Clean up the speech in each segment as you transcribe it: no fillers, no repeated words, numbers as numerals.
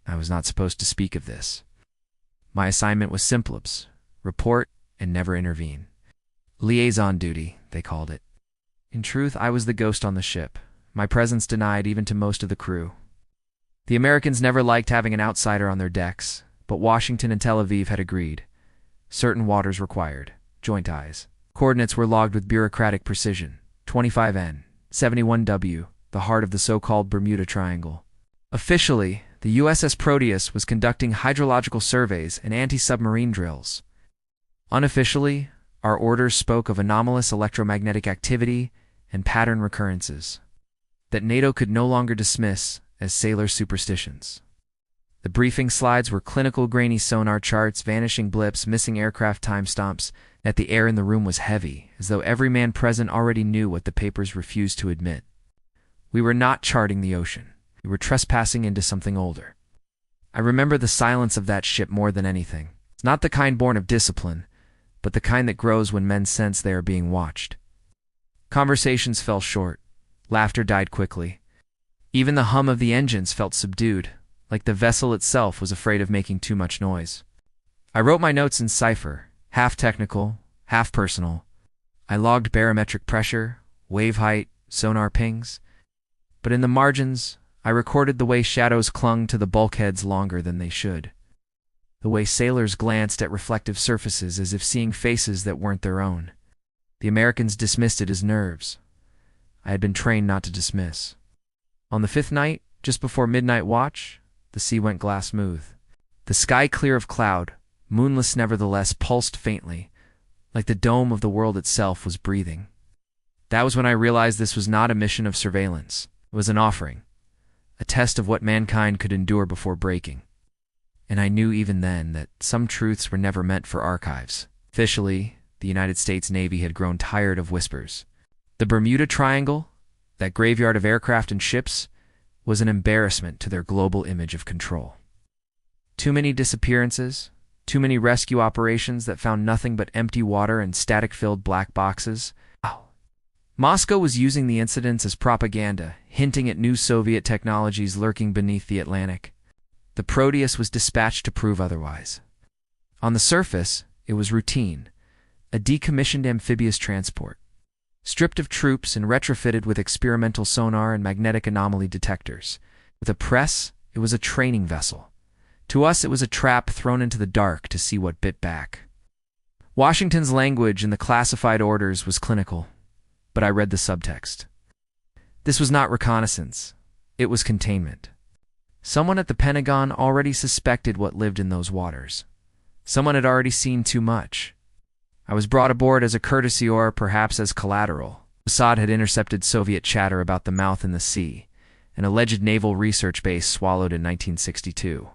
I was not supposed to speak of this. My assignment was simplibs: report and never intervene. Liaison duty, they called it. In truth, I was the ghost on the ship, my presence denied even to most of the crew. The Americans never liked having an outsider on their decks, but Washington and Tel Aviv had agreed. Certain waters required. Joint eyes. Coordinates were logged with bureaucratic precision. 25N, 71W, the heart of the so-called Bermuda Triangle. Officially, the USS Proteus was conducting hydrological surveys and anti-submarine drills. Unofficially, our orders spoke of anomalous electromagnetic activity and pattern recurrences that NATO could no longer dismiss as sailor superstitions. The briefing slides were clinical grainy sonar charts, vanishing blips, missing aircraft timestamps, that the air in the room was heavy, as though every man present already knew what the papers refused to admit. We were not charting the ocean. We were trespassing into something older. I remember the silence of that ship more than anything. It's not the kind born of discipline, but the kind that grows when men sense they are being watched. Conversations fell short. Laughter died quickly. Even the hum of the engines felt subdued, like the vessel itself was afraid of making too much noise. I wrote my notes in cipher, half technical, half personal. I logged barometric pressure, wave height, sonar pings. But in the margins, I recorded the way shadows clung to the bulkheads longer than they should. The way sailors glanced at reflective surfaces as if seeing faces that weren't their own. The Americans dismissed it as nerves. I had been trained not to dismiss. On the fifth night, just before midnight watch, the sea went glass smooth. The sky clear of cloud, moonless nevertheless, pulsed faintly, like the dome of the world itself was breathing. That was when I realized this was not a mission of surveillance. It was an offering, a test of what mankind could endure before breaking. And I knew even then that some truths were never meant for archives. Officially, the United States Navy had grown tired of whispers. The Bermuda Triangle, that graveyard of aircraft and ships, was an embarrassment to their global image of control. Too many disappearances, too many rescue operations that found nothing but empty water and static-filled black boxes. Moscow was using the incidents as propaganda, hinting at new Soviet technologies lurking beneath the Atlantic. The Proteus was dispatched to prove otherwise. On the surface, it was routine, a decommissioned amphibious transport. Stripped of troops and retrofitted with experimental sonar and magnetic anomaly detectors. With a press, it was a training vessel. To us, it was a trap thrown into the dark to see what bit back. Washington's language in the classified orders was clinical, but I read the subtext. This was not reconnaissance. It was containment. Someone at the Pentagon already suspected what lived in those waters. Someone had already seen too much. I was brought aboard as a courtesy or perhaps as collateral. Mossad had intercepted Soviet chatter about the mouth in the sea, an alleged naval research base swallowed in 1962.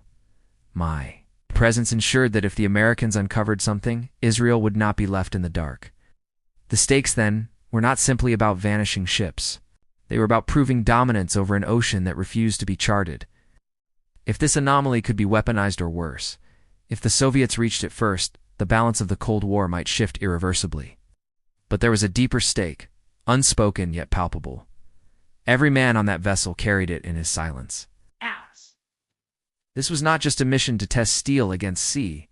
My presence ensured that if the Americans uncovered something, Israel would not be left in the dark. The stakes, then, were not simply about vanishing ships. They were about proving dominance over an ocean that refused to be charted. If this anomaly could be weaponized or worse, if the Soviets reached it first, the balance of the Cold War might shift irreversibly. But there was a deeper stake, unspoken yet palpable. Every man on that vessel carried it in his silence. This was not just a mission to test steel against sea.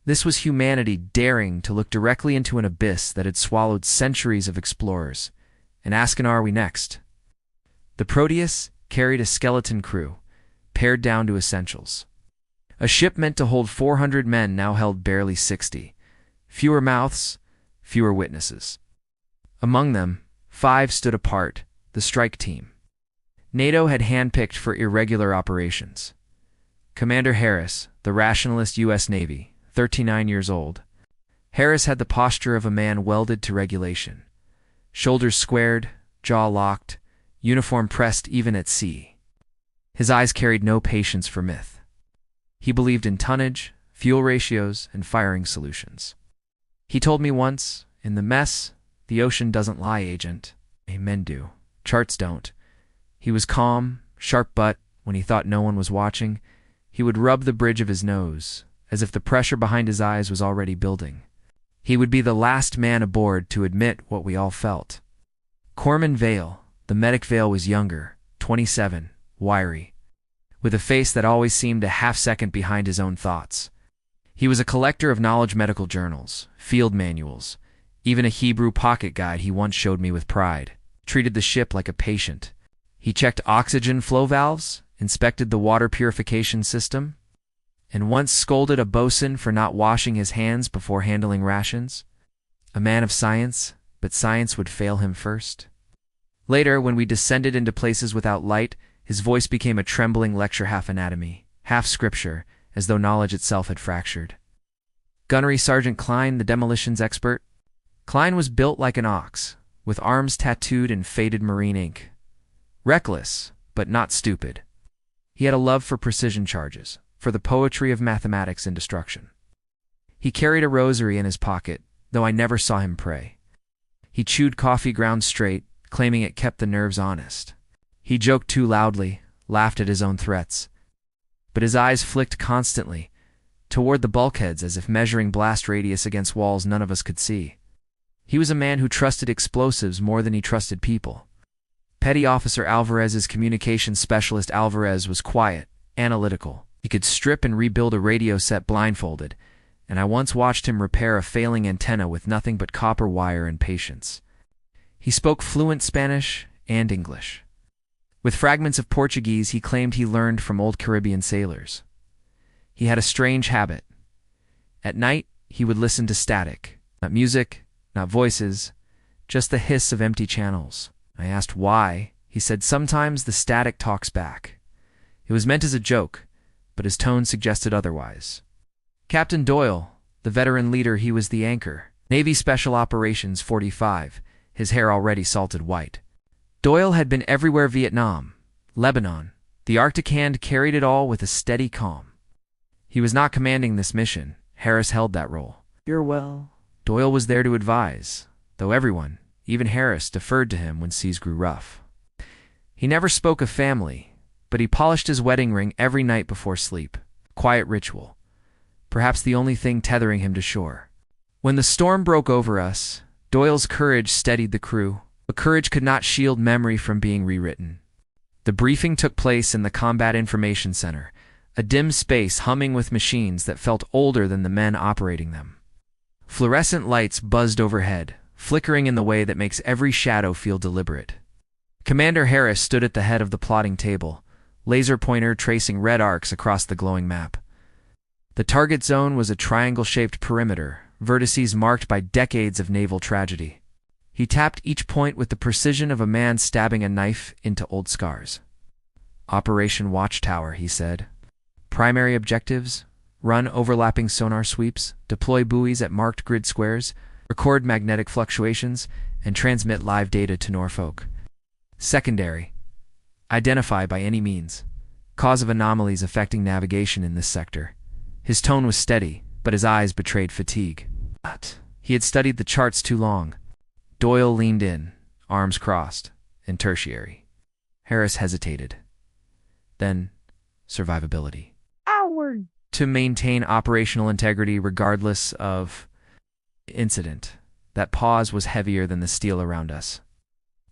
This was humanity daring to look directly into an abyss that had swallowed centuries of explorers, and ask, are we next? The Proteus carried a skeleton crew, pared down to essentials. A ship meant to hold 400 men now held barely 60. Fewer mouths, fewer witnesses. Among them, 5 stood apart, the strike team. NATO had handpicked for irregular operations. Commander Harris, the rationalist U.S. Navy, 39 years old. Harris had the posture of a man welded to regulation. Shoulders squared, jaw locked, uniform pressed even at sea. His eyes carried no patience for myth. He believed in tonnage, fuel ratios, and firing solutions. He told me once, in the mess, the ocean doesn't lie, Agent. Men do. Charts don't. He was calm, sharp, but when he thought no one was watching, he would rub the bridge of his nose, as if the pressure behind his eyes was already building. He would be the last man aboard to admit what we all felt. Corpsman Vale, the medic Vale, was younger, 27, wiry. with a face that always seemed a half-second behind his own thoughts. He was a collector of knowledge medical journals, field manuals, even a Hebrew pocket guide he once showed me with pride. Treated the ship like a patient. He checked oxygen flow valves, inspected the water purification system, and once scolded a bosun for not washing his hands before handling rations. A man of science, but science would fail him first. Later, when we descended into places without light, his voice became a trembling lecture half anatomy, half scripture, as though knowledge itself had fractured. Gunnery Sergeant Klein, the demolitions expert. Klein was built like an ox, with arms tattooed in faded marine ink. Reckless, but not stupid. He had a love for precision charges, for the poetry of mathematics and destruction. He carried a rosary in his pocket, though I never saw him pray. He chewed coffee ground straight, claiming it kept the nerves honest. He joked too loudly, laughed at his own threats. But his eyes flicked constantly, toward the bulkheads as if measuring blast radius against walls none of us could see. He was a man who trusted explosives more than he trusted people. Petty Officer Alvarez's communications specialist Alvarez was quiet, analytical. He could strip and rebuild a radio set blindfolded, and I once watched him repair a failing antenna with nothing but copper wire and patience. He spoke fluent Spanish and English. With fragments of Portuguese he claimed he learned from old Caribbean sailors. He had a strange habit. At night, he would listen to static, not music, not voices, just the hiss of empty channels. I asked why. He said sometimes the static talks back. It was meant as a joke, but his tone suggested otherwise. Captain Doyle, the veteran leader, he was the anchor. Navy Special Operations 45, his hair already salted white. Doyle had been everywhere: Vietnam, Lebanon, the Arctic, and carried it all with a steady calm. He was not commanding this mission. Harris held that role. You're well. Doyle was there to advise, though everyone, even Harris, deferred to him when seas grew rough. He never spoke of family, but he polished his wedding ring every night before sleep. Quiet ritual. Perhaps the only thing tethering him to shore. When the storm broke over us, Doyle's courage steadied the crew, but courage could not shield memory from being rewritten. The briefing took place in the Combat Information Center, a dim space humming with machines that felt older than the men operating them. Fluorescent lights buzzed overhead, flickering in the way that makes every shadow feel deliberate. Commander Harris stood at the head of the plotting table, laser pointer tracing red arcs across the glowing map. The target zone was a triangle-shaped perimeter, vertices marked by decades of naval tragedy. He tapped each point with the precision of a man stabbing a knife into old scars. Operation Watchtower, he said. Primary objectives: run overlapping sonar sweeps, deploy buoys at marked grid squares, record magnetic fluctuations, and transmit live data to Norfolk. Secondary: identify by any means cause of anomalies affecting navigation in this sector. His tone was steady, but his eyes betrayed fatigue. He had studied the charts too long. Doyle leaned in, arms crossed, and tertiary. Harris hesitated. Then, survivability. To maintain operational integrity regardless of incident. That pause was heavier than the steel around us.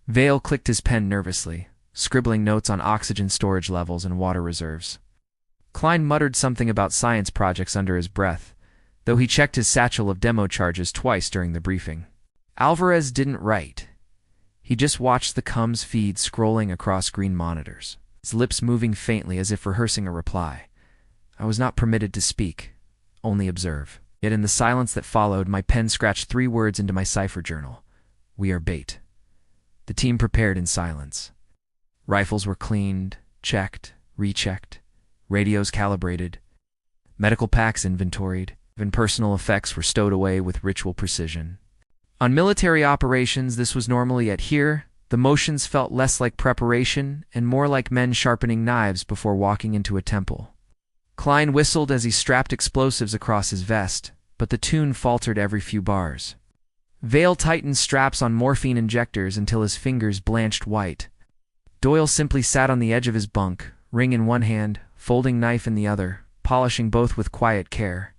Vale clicked his pen nervously, scribbling notes on oxygen storage levels and water reserves. Klein muttered something about science projects under his breath, though he checked his satchel of demo charges twice during the briefing. Alvarez didn't write. He just watched the comms feed scrolling across green monitors, his lips moving faintly as if rehearsing a reply. I was not permitted to speak, only observe. Yet in the silence that followed, my pen scratched 3 words into my cipher journal. We are bait. The team prepared in silence. Rifles were cleaned, checked, rechecked, radios calibrated, medical packs inventoried, even personal effects were stowed away with ritual precision. On military operations, this was normally at here. The motions felt less like preparation and more like men sharpening knives before walking into a temple. Klein whistled as he strapped explosives across his vest, but the tune faltered every few bars. Vale tightened straps on morphine injectors until his fingers blanched white. Doyle simply sat on the edge of his bunk, ring in one hand, folding knife in the other, polishing both with quiet care.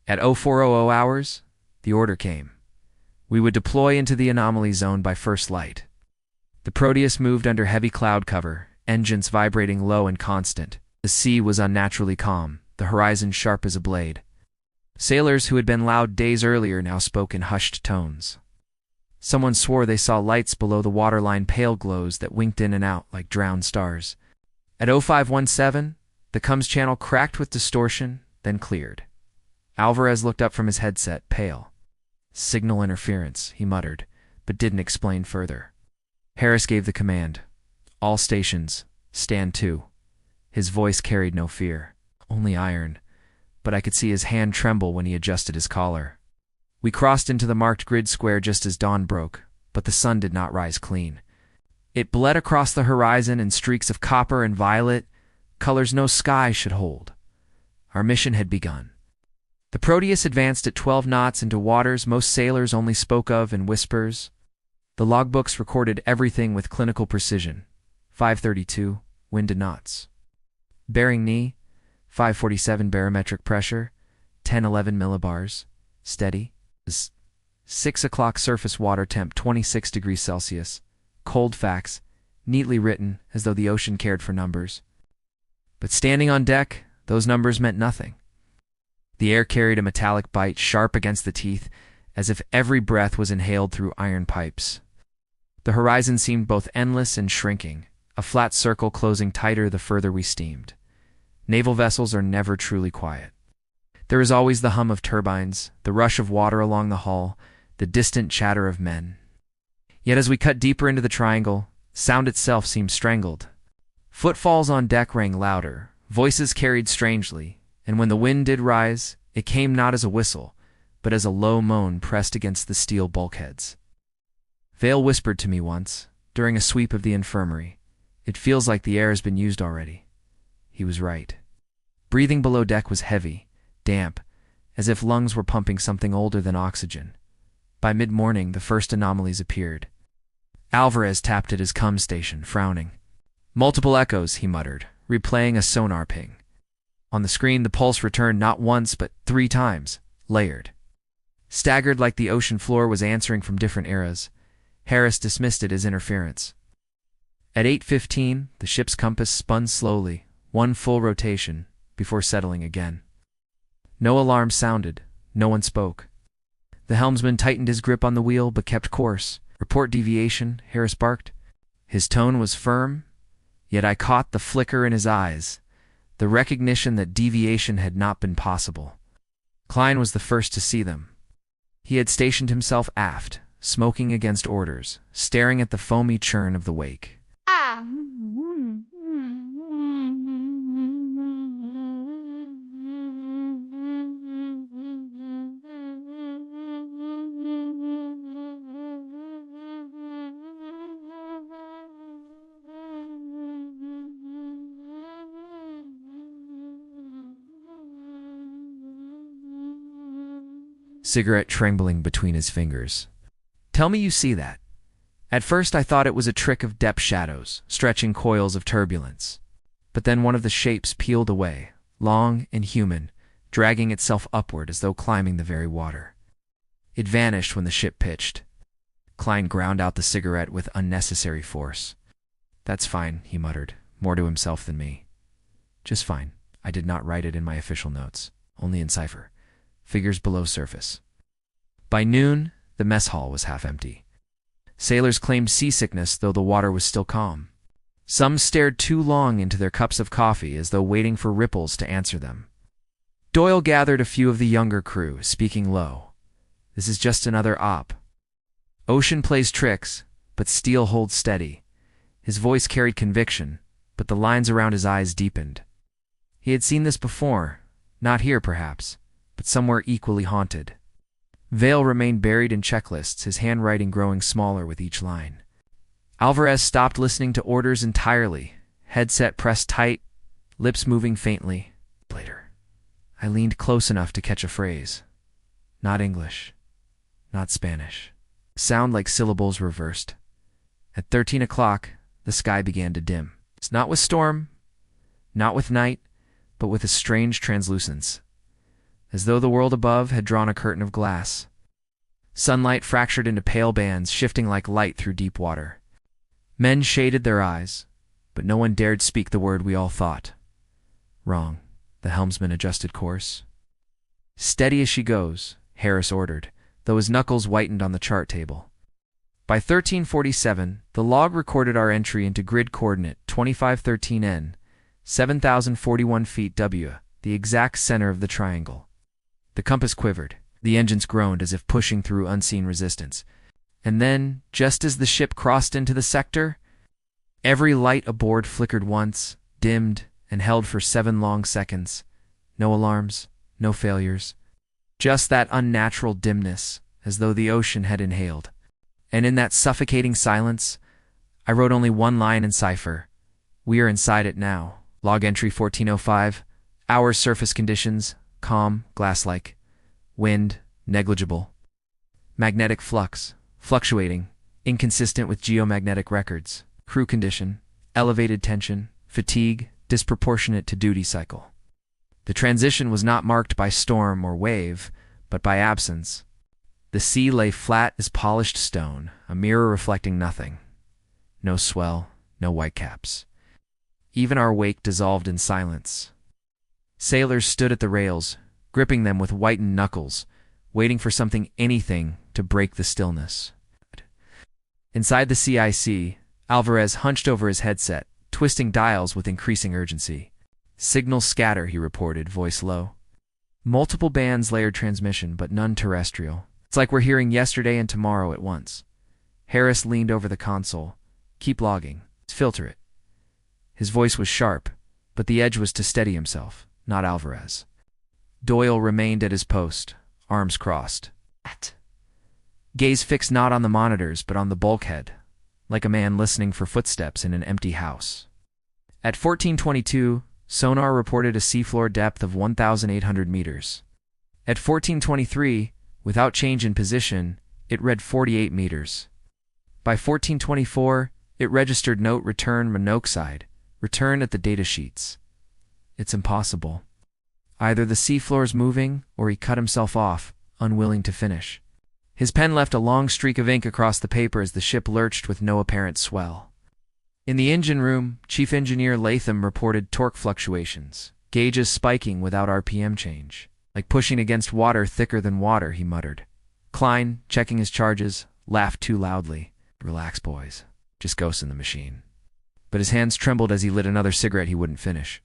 At 0400 hours, the order came. We would deploy into the anomaly zone by first light. The Proteus moved under heavy cloud cover, engines vibrating low and constant. The The sea was unnaturally calm, the horizon sharp as a blade. Sailors who had been loud days earlier now spoke in hushed tones. Someone swore they saw lights below the waterline, pale glows that winked in and out like drowned stars. At 0517, the comms channel cracked with distortion, then cleared. Alvarez looked up from his headset, pale. "Signal interference," he muttered, but didn't explain further. Harris gave the command. "All stations, stand to." His voice carried no fear, only iron, but I could see his hand tremble when he adjusted his collar. We crossed into the marked grid square just as dawn broke, but the sun did not rise clean. It bled across the horizon in streaks of copper and violet, colors no sky should hold. Our mission had begun. The Proteus advanced at 12 knots into waters most sailors only spoke of in whispers. The logbooks recorded everything with clinical precision. 532, wind to knots. Bearing knee, 547 barometric pressure, 1011 millibars, steady. 6 o'clock surface water temp 26 degrees Celsius. Cold facts, neatly written as though the ocean cared for numbers. But standing on deck, those numbers meant nothing. The air carried a metallic bite sharp against the teeth, as if every breath was inhaled through iron pipes. The horizon seemed both endless and shrinking, a flat circle closing tighter the further we steamed. Naval vessels are never truly quiet. There is always the hum of turbines, the rush of water along the hull, the distant chatter of men. Yet as we cut deeper into the triangle, sound itself seemed strangled. Footfalls on deck rang louder, voices carried strangely, and when the wind did rise, it came not as a whistle, but as a low moan pressed against the steel bulkheads. Vale whispered to me once, during a sweep of the infirmary, "It feels like the air has been used already." He was right. Breathing below deck was heavy, damp, as if lungs were pumping something older than oxygen. By mid-morning, the first anomalies appeared. Alvarez tapped at his comm station, frowning. "Multiple echoes," he muttered, replaying a sonar ping. On the screen, the pulse returned not once, but 3 times, layered. Staggered like the ocean floor was answering from different eras, Harris dismissed it as interference. At 8:15, the ship's compass spun slowly, one full rotation, before settling again. No alarm sounded, no one spoke. The helmsman tightened his grip on the wheel, but kept course. "Report deviation," Harris barked. His tone was firm, yet I caught the flicker in his eyes, the recognition that deviation had not been possible. Klein was the first to see them. He had stationed himself aft, smoking against orders, staring at the foamy churn of the wake. Cigarette trembling between his fingers. "Tell me you see that." At first I thought it was a trick of depth shadows, stretching coils of turbulence. But then one of the shapes peeled away, long and human, dragging itself upward as though climbing the very water. It vanished when the ship pitched. Klein ground out the cigarette with unnecessary force. "That's fine," he muttered, more to himself than me. "Just fine. I did not write it in my official notes, only in cipher. Figures below surface." By noon, the mess hall was half empty. Sailors claimed seasickness, though the water was still calm. Some stared too long into their cups of coffee as though waiting for ripples to answer them. Doyle gathered a few of the younger crew, speaking low. "This is just another op. Ocean plays tricks, but steel holds steady." His voice carried conviction, but the lines around his eyes deepened. He had seen this before, not here perhaps, but somewhere equally haunted. Vale remained buried in checklists, his handwriting growing smaller with each line. Alvarez stopped listening to orders entirely, headset pressed tight, lips moving faintly. Later. I leaned close enough to catch a phrase. Not English. Not Spanish. Sound like syllables reversed. At 13 o'clock, the sky began to dim. It's not with storm, not with night, but with a strange translucence, as though the world above had drawn a curtain of glass. Sunlight fractured into pale bands, shifting like light through deep water. Men shaded their eyes, but no one dared speak the word we all thought. Wrong. The helmsman adjusted course. Steady as she goes, Harris ordered, though his knuckles whitened on the chart table. By 1347, the log recorded our entry into grid coordinate 2513N, 7,041 feet W, the exact center of the triangle. The compass quivered. The engines groaned as if pushing through unseen resistance. And then, just as the ship crossed into the sector, every light aboard flickered once, dimmed, and held for 7 long seconds. No alarms, no failures. Just that unnatural dimness, as though the ocean had inhaled. And in that suffocating silence, I wrote only one line in cipher. We are inside it now. Log entry 1405. Hour surface conditions, calm, glass-like. Wind, negligible. Magnetic flux, fluctuating, inconsistent with geomagnetic records. Crew condition, elevated tension, fatigue, disproportionate to duty cycle. The transition was not marked by storm or wave, but by absence. The sea lay flat as polished stone, a mirror reflecting nothing. No swell, no whitecaps. Even our wake dissolved in silence. Sailors stood at the rails, gripping them with whitened knuckles, waiting for anything, to break the stillness. Inside the CIC, Alvarez hunched over his headset, twisting dials with increasing urgency. Signals scatter, he reported, voice low. Multiple bands layered transmission, but none terrestrial. It's like we're hearing yesterday and tomorrow at once. Harris leaned over the console. Keep logging. Filter it. His voice was sharp, but the edge was to steady himself, not Alvarez. Doyle remained at his post, arms crossed. Gaze fixed not on the monitors, but on the bulkhead, like a man listening for footsteps in an empty house. At 1422, sonar reported a seafloor depth of 1,800 meters. At 1423, without change in position, it read 48 meters. By 1424, it registered note return monoxide, return at the data sheets. It's impossible. Either the seafloor's moving, or he cut himself off, unwilling to finish. His pen left a long streak of ink across the paper as the ship lurched with no apparent swell. In the engine room, Chief Engineer Latham reported torque fluctuations, gauges spiking without RPM change. Like pushing against water thicker than water, he muttered. Klein, checking his charges, laughed too loudly. Relax, boys. Just ghosts in the machine. But his hands trembled as he lit another cigarette he wouldn't finish.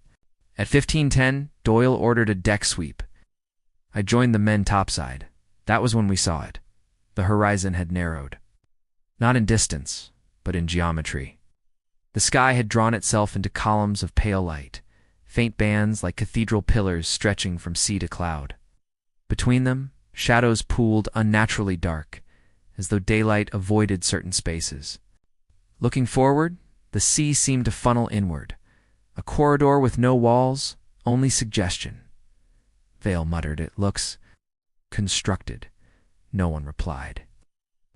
At 15:10, Doyle ordered a deck sweep. I joined the men topside. That was when we saw it. The horizon had narrowed. Not in distance, but in geometry. The sky had drawn itself into columns of pale light, faint bands like cathedral pillars stretching from sea to cloud. Between them, shadows pooled unnaturally dark, as though daylight avoided certain spaces. Looking forward, the sea seemed to funnel inward, a corridor with no walls, only suggestion. Vale muttered, "It looks constructed." No one replied.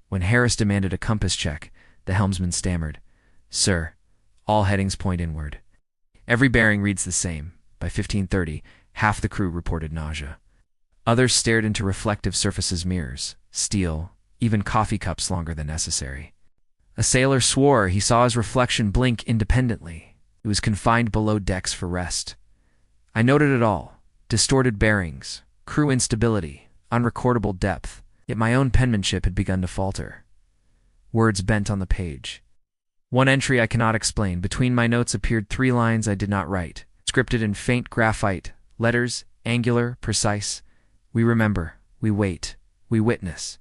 When Harris demanded a compass check, the helmsman stammered, "Sir, all headings point inward. Every bearing reads the same." By 1530, half the crew reported nausea. Others stared into reflective surfaces, mirrors, steel, even coffee cups longer than necessary. A sailor swore he saw his reflection blink independently. It was confined below decks for rest. I noted it all: distorted bearings, crew instability, unrecordable depth. Yet my own penmanship had begun to falter. Words bent on the page. One entry I cannot explain. Between my notes appeared 3 lines I did not write, scripted in faint graphite, letters, angular, precise. We remember, we wait, we witness.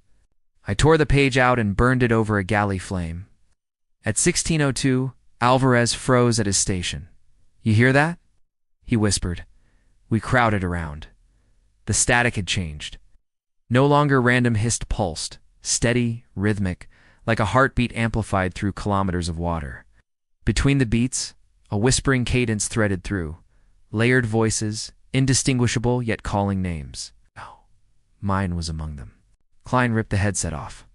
I tore the page out and burned it over a galley flame. At 16:02, Alvarez froze at his station. "You hear that?" he whispered. We crowded around. The static had changed. No longer random hissed pulsed, steady, rhythmic, like a heartbeat amplified through kilometers of water. Between the beats, a whispering cadence threaded through, layered voices, indistinguishable yet calling names. Oh, mine was among them. Klein ripped the headset off.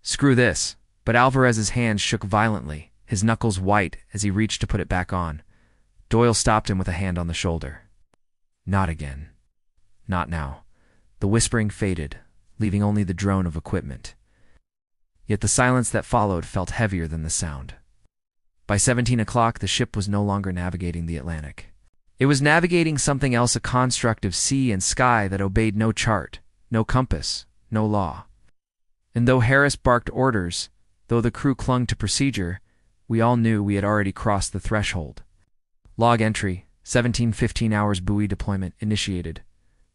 "Screw this," but Alvarez's hand shook violently, his knuckles white as he reached to put it back on. Doyle stopped him with a hand on the shoulder. "Not again. Not now." The whispering faded, leaving only the drone of equipment. Yet the silence that followed felt heavier than the sound. By 17 o'clock, the ship was no longer navigating the Atlantic. It was navigating something else, a construct of sea and sky that obeyed no chart, no compass, no law. And though Harris barked orders, though the crew clung to procedure, we all knew we had already crossed the threshold. Log entry, 17:15 hours buoy deployment initiated.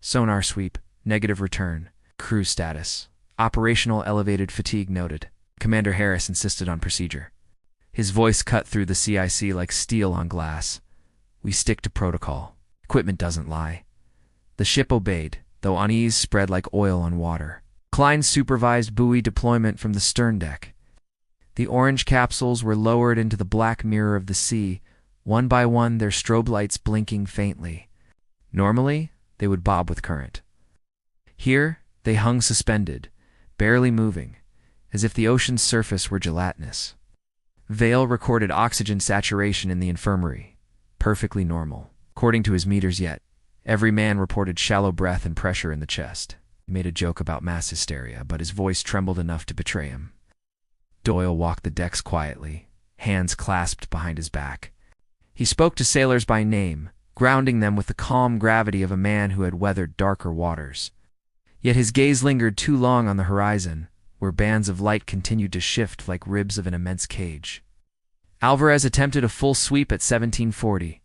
Sonar sweep, negative return. Crew status. Operational elevated fatigue noted. Commander Harris insisted on procedure. His voice cut through the CIC like steel on glass. We stick to protocol. Equipment doesn't lie. The ship obeyed, though unease spread like oil on water. Klein supervised buoy deployment from the stern deck. The orange capsules were lowered into the black mirror of the sea, one by one, their strobe lights blinking faintly. Normally, they would bob with current. Here, they hung suspended, barely moving, as if the ocean's surface were gelatinous. Vale recorded oxygen saturation in the infirmary, perfectly normal. According to his meters yet, every man reported shallow breath and pressure in the chest. He made a joke about mass hysteria, but his voice trembled enough to betray him. Doyle walked the decks quietly, hands clasped behind his back. He spoke to sailors by name, grounding them with the calm gravity of a man who had weathered darker waters. Yet his gaze lingered too long on the horizon, where bands of light continued to shift like ribs of an immense cage. Alvarez attempted a full sweep at 1740.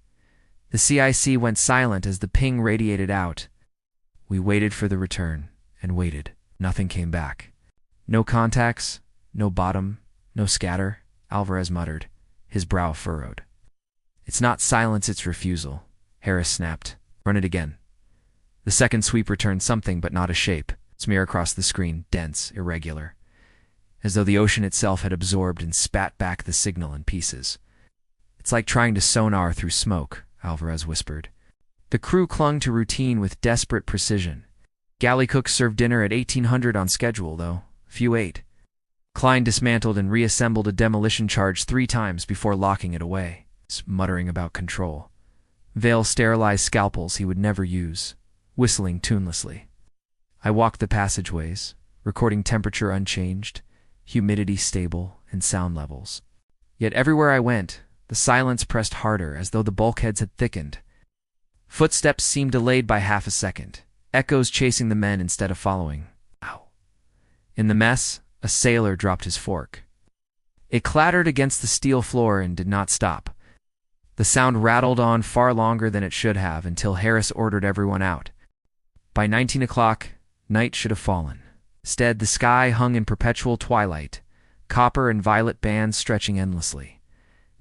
The CIC went silent as the ping radiated out. We waited for the return, and waited. Nothing came back. No contacts, no bottom, no scatter, Alvarez muttered, his brow furrowed. It's not silence, it's refusal, Harris snapped. Run it again. The second sweep returned something but not a shape. Smear across the screen, dense, irregular, as though the ocean itself had absorbed and spat back the signal in pieces. It's like trying to sonar through smoke, Alvarez whispered. The crew clung to routine with desperate precision. Galley cooks served dinner at 1800 on schedule, though few ate. Klein dismantled and reassembled a demolition charge 3 times before locking it away, muttering about control. Vale sterilized scalpels he would never use, whistling tunelessly. I walked the passageways, recording temperature unchanged, humidity stable, and sound levels. Yet everywhere I went, the silence pressed harder as though the bulkheads had thickened. Footsteps seemed delayed by half a second, echoes chasing the men instead of following. Ow. In the mess, a sailor dropped his fork. It clattered against the steel floor and did not stop. The sound rattled on far longer than it should have until Harris ordered everyone out. By 19 o'clock, night should have fallen. Instead, the sky hung in perpetual twilight, copper and violet bands stretching endlessly.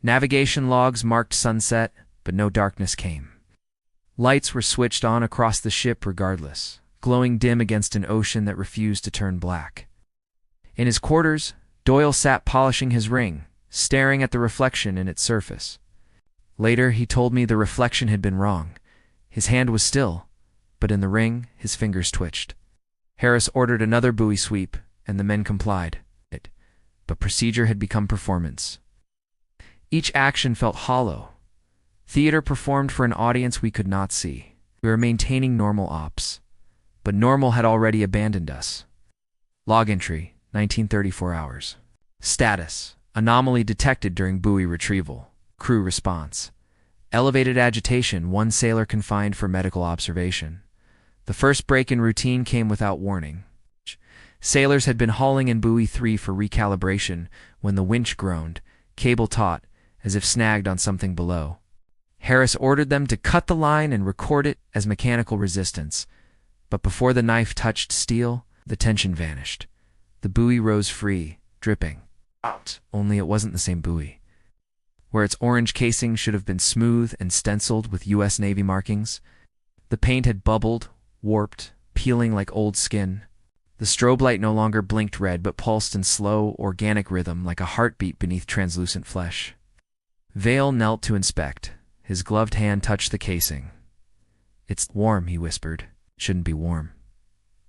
Navigation logs marked sunset, but no darkness came. Lights were switched on across the ship regardless, glowing dim against an ocean that refused to turn black. In his quarters, Doyle sat polishing his ring, staring at the reflection in its surface. Later, he told me the reflection had been wrong. His hand was still, but in the ring, his fingers twitched. Harris ordered another buoy sweep, and the men complied. But procedure had become performance. Each action felt hollow. Theater performed for an audience we could not see. We were maintaining normal ops, but normal had already abandoned us. Log entry, 1934 hours. Status: anomaly detected during buoy retrieval. Crew response: elevated agitation, 1 sailor confined for medical observation. The first break in routine came without warning. Sailors had been hauling in buoy 3 for recalibration when the winch groaned, cable taut, as if snagged on something below. Harris ordered them to cut the line and record it as mechanical resistance. But before the knife touched steel, the tension vanished. The buoy rose free, dripping. Out. Only it wasn't the same buoy. Where its orange casing should have been smooth and stenciled with U.S. Navy markings, the paint had bubbled, warped, peeling like old skin. The strobe light no longer blinked red but pulsed in slow, organic rhythm like a heartbeat beneath translucent flesh. Vale knelt to inspect. His gloved hand touched the casing. "It's warm," he whispered. "Shouldn't be warm."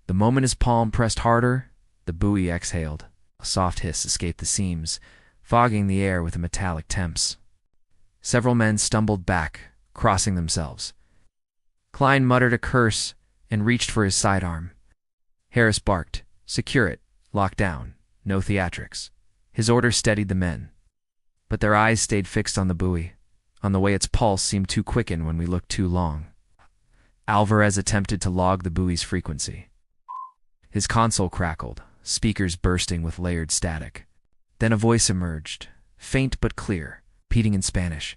The moment his palm pressed harder, the buoy exhaled. A soft hiss escaped the seams, fogging the air with a metallic temps. Several men stumbled back, crossing themselves. Klein muttered a curse and reached for his sidearm. Harris barked, "Secure it, lock down, no theatrics." His order steadied the men, but their eyes stayed fixed on the buoy, On the way its pulse seemed to quicken when we looked too long. Alvarez attempted to log the buoy's frequency. His console crackled, speakers bursting with layered static. Then a voice emerged, faint but clear, repeating in Spanish,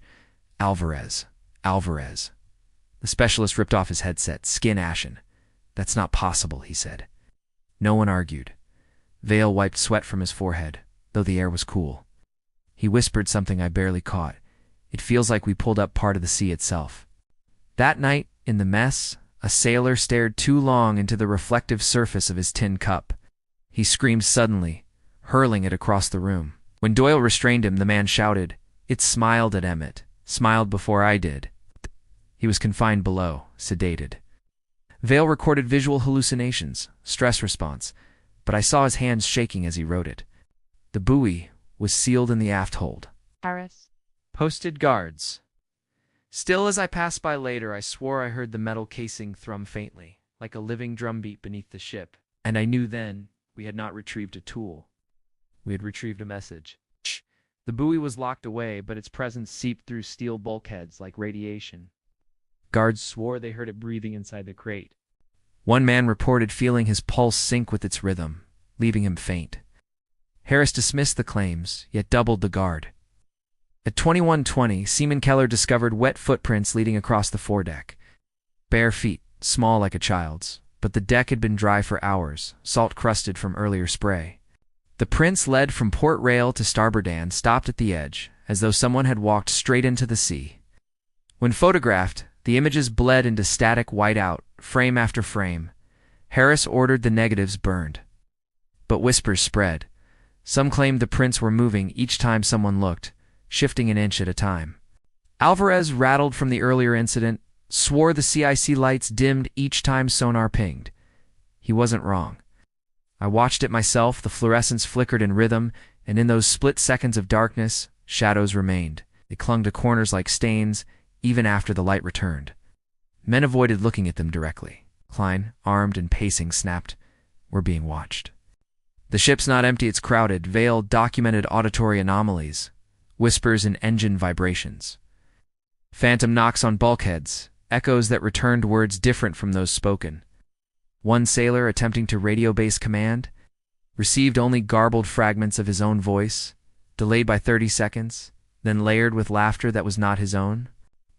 "Alvarez, Alvarez." The specialist ripped off his headset, skin ashen. "That's not possible," he said. No one argued. Vale wiped sweat from his forehead, though the air was cool. He whispered something I barely caught. "It feels like we pulled up part of the sea itself." That night, in the mess, a sailor stared too long into the reflective surface of his tin cup. He screamed suddenly, hurling it across the room. When Doyle restrained him, the man shouted. It smiled at Emmett, smiled before I did. He was confined below, sedated. Vale recorded visual hallucinations, stress response, but I saw his hands shaking as he wrote it. The buoy was sealed in the aft hold. Harris. Posted guards. Still, as I passed by later, I swore I heard the metal casing thrum faintly, like a living drumbeat beneath the ship, and I knew then we had not retrieved a tool. We had retrieved a message. The buoy was locked away, but its presence seeped through steel bulkheads like radiation. Guards swore they heard it breathing inside the crate. One man reported feeling his pulse sync with its rhythm, leaving him faint. Harris dismissed the claims, yet doubled the guard. At 21:20, Seaman Keller discovered wet footprints leading across the foredeck. Bare feet, small like a child's, but the deck had been dry for hours, salt-crusted from earlier spray. The prints led from port rail to starboard and stopped at the edge, as though someone had walked straight into the sea. When photographed, the images bled into static whiteout, frame after frame. Harris ordered the negatives burned. But whispers spread. Some claimed the prints were moving each time someone looked, shifting an inch at a time. Alvarez rattled from the earlier incident, swore the CIC lights dimmed each time sonar pinged. He wasn't wrong. I watched it myself, the fluorescence flickered in rhythm, and in those split seconds of darkness, shadows remained. They clung to corners like stains, even after the light returned. Men avoided looking at them directly. Klein, armed and pacing, snapped, "We're being watched." The ship's not empty, it's crowded. Vale documented auditory anomalies, whispers and engine vibrations. Phantom knocks on bulkheads, echoes that returned words different from those spoken. One sailor, attempting to radio-base command, received only garbled fragments of his own voice, delayed by 30 seconds, then layered with laughter that was not his own.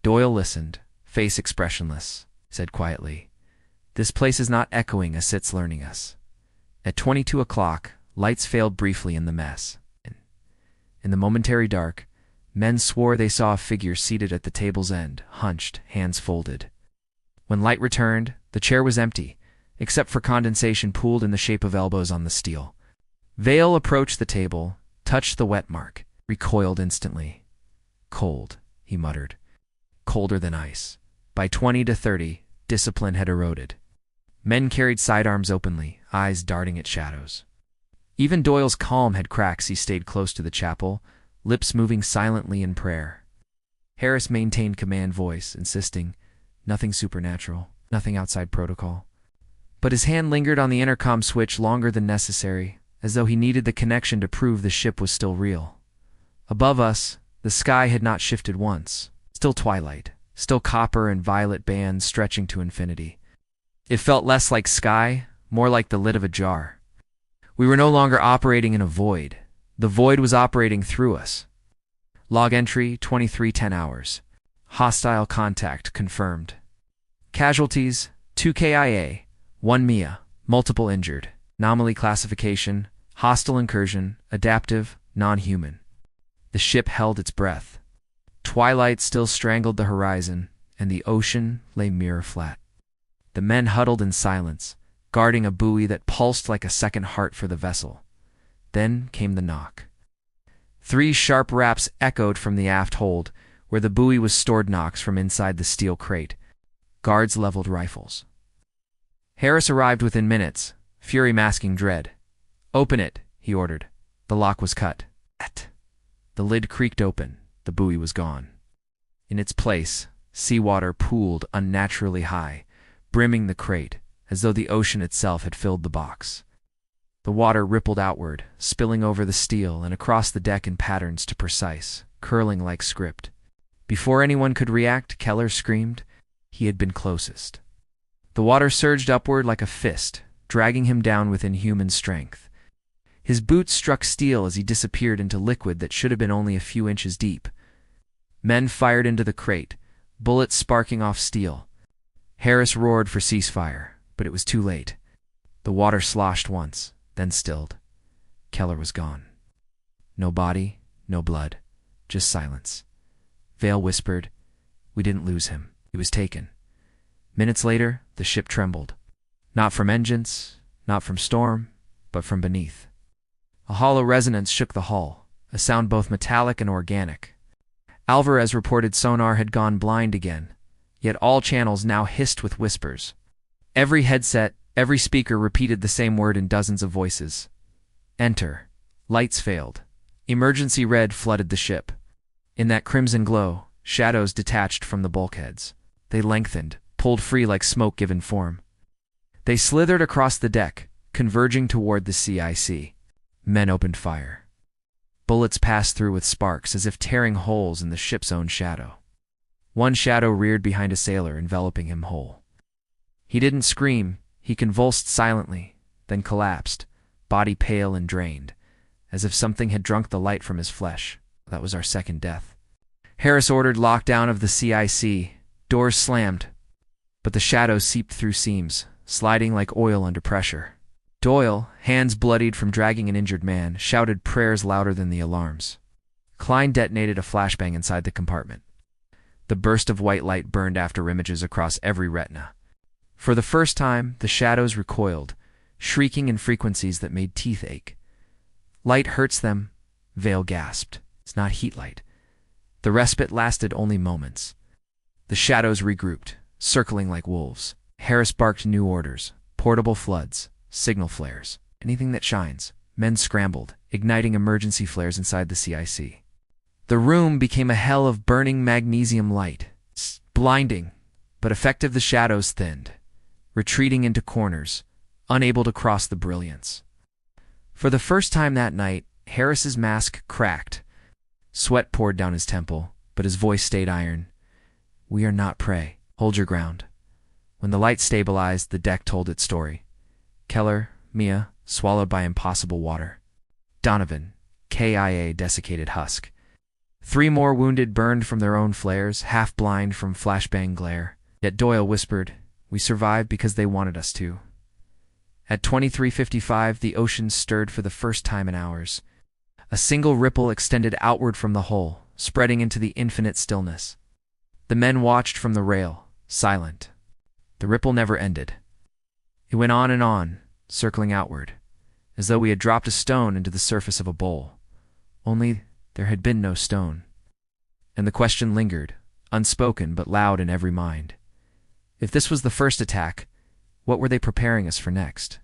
Doyle listened, face expressionless, said quietly, "This place is not echoing us, it's learning us." At 22 o'clock, lights failed briefly in the mess. In the momentary dark, men swore they saw a figure seated at the table's end, hunched, hands folded. When light returned, the chair was empty, except for condensation pooled in the shape of elbows on the steel. Vale approached the table, touched the wet mark, recoiled instantly. "Cold," he muttered. "Colder than ice." By 20 to 30, discipline had eroded. Men carried sidearms openly, eyes darting at shadows. Even Doyle's calm had cracks. He stayed close to the chapel, lips moving silently in prayer. Harris maintained command voice, insisting, "Nothing supernatural, nothing outside protocol." But his hand lingered on the intercom switch longer than necessary, as though he needed the connection to prove the ship was still real. Above us, the sky had not shifted once. Still twilight, still copper and violet bands stretching to infinity. It felt less like sky, more like the lid of a jar. We were no longer operating in a void. The void was operating through us. Log entry, 23:10 hours. Hostile contact confirmed. Casualties, 2 KIA, 1 MIA, multiple injured. Anomaly classification, hostile incursion, adaptive, non-human. The ship held its breath. Twilight still strangled the horizon, and the ocean lay mirror flat. The men huddled in silence, guarding a buoy that pulsed like a second heart for the vessel. Then came the knock. 3 sharp raps echoed from the aft hold, where the buoy was stored. Knocks from inside the steel crate. Guards leveled rifles. Harris arrived within minutes, fury masking dread. "Open it," he ordered. The lock was cut. The lid creaked open. The buoy was gone. In its place, seawater pooled unnaturally high, brimming the crate, as though the ocean itself had filled the box. The water rippled outward, spilling over the steel and across the deck in patterns too precise, curling like script. Before anyone could react, Keller screamed. He had been closest. The water surged upward like a fist, dragging him down with inhuman strength. His boots struck steel as he disappeared into liquid that should have been only a few inches deep. Men fired into the crate, bullets sparking off steel. Harris roared for ceasefire, but it was too late. The water sloshed once, then stilled. Keller was gone. No body, no blood, just silence. Vale whispered, "We didn't lose him. He was taken." Minutes later, the ship trembled. Not from engines, not from storm, but from beneath. A hollow resonance shook the hull, a sound both metallic and organic. Alvarez reported sonar had gone blind again, yet all channels now hissed with whispers. Every headset, every speaker repeated the same word in dozens of voices. Enter. Lights failed. Emergency red flooded the ship. In that crimson glow, shadows detached from the bulkheads. They lengthened, pulled free like smoke given form. They slithered across the deck, converging toward the CIC. Men opened fire. Bullets passed through with sparks as if tearing holes in the ship's own shadow. One shadow reared behind a sailor, enveloping him whole. He didn't scream, he convulsed silently, then collapsed, body pale and drained, as if something had drunk the light from his flesh. That was our second death. Harris ordered lockdown of the CIC. Doors slammed, but the shadows seeped through seams, sliding like oil under pressure. Doyle, hands bloodied from dragging an injured man, shouted prayers louder than the alarms. Klein detonated a flashbang inside the compartment. The burst of white light burned after images across every retina. For the first time, the shadows recoiled, shrieking in frequencies that made teeth ache. Light hurts them, Vale gasped. It's not heat light. The respite lasted only moments. The shadows regrouped, circling like wolves. Harris barked new orders, portable floods, signal flares, anything that shines. Men scrambled, igniting emergency flares inside the CIC. The room became a hell of burning magnesium light. Blinding, but effective. The shadows thinned, retreating into corners, unable to cross the brilliance. For the first time that night, Harris's mask cracked. Sweat poured down his temple, but his voice stayed iron. "We are not prey. Hold your ground." When the light stabilized, the deck told its story. Keller, Mia, swallowed by impossible water. Donovan, KIA desiccated husk. 3 more wounded burned from their own flares, half blind from flashbang glare. Yet Doyle whispered, "We survived because they wanted us to." At 23:55, the ocean stirred for the first time in hours. A single ripple extended outward from the hull, spreading into the infinite stillness. The men watched from the rail, silent. The ripple never ended. It went on, circling outward, as though we had dropped a stone into the surface of a bowl. Only there had been no stone. And the question lingered, unspoken but loud in every mind. If this was the first attack, what were they preparing us for next?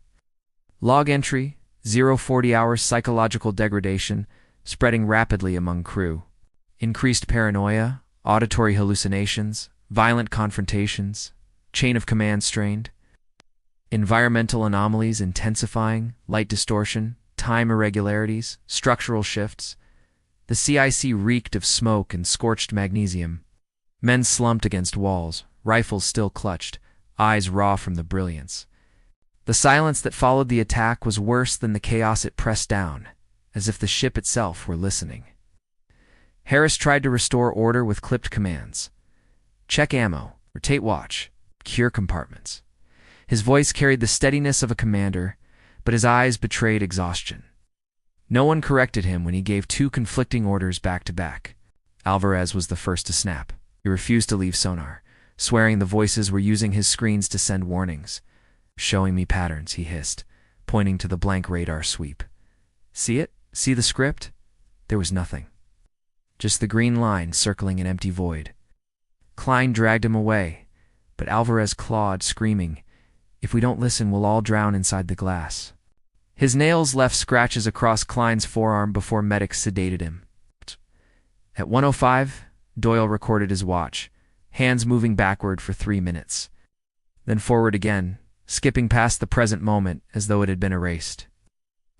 Log entry, 040 hours psychological degradation, spreading rapidly among crew. Increased paranoia, auditory hallucinations, violent confrontations, chain of command strained. Environmental anomalies intensifying, light distortion, time irregularities, structural shifts. The CIC reeked of smoke and scorched magnesium. Men slumped against walls, rifles still clutched, eyes raw from the brilliance. The silence that followed the attack was worse than the chaos it pressed down, as if the ship itself were listening. Harris tried to restore order with clipped commands. Check ammo, rotate watch, cure compartments. His voice carried the steadiness of a commander, but his eyes betrayed exhaustion. No one corrected him when he gave 2 conflicting orders back to back. Alvarez was the first to snap. He refused to leave sonar, swearing the voices were using his screens to send warnings. "Showing me patterns," he hissed, pointing to the blank radar sweep. "See it? See the script?" There was nothing. Just the green line circling an empty void. Klein dragged him away, but Alvarez clawed, screaming, "If we don't listen, we'll all drown inside the glass." His nails left scratches across Klein's forearm before medics sedated him. At 1:05, Doyle recorded his watch, hands moving backward for 3 minutes. Then forward again, skipping past the present moment as though it had been erased.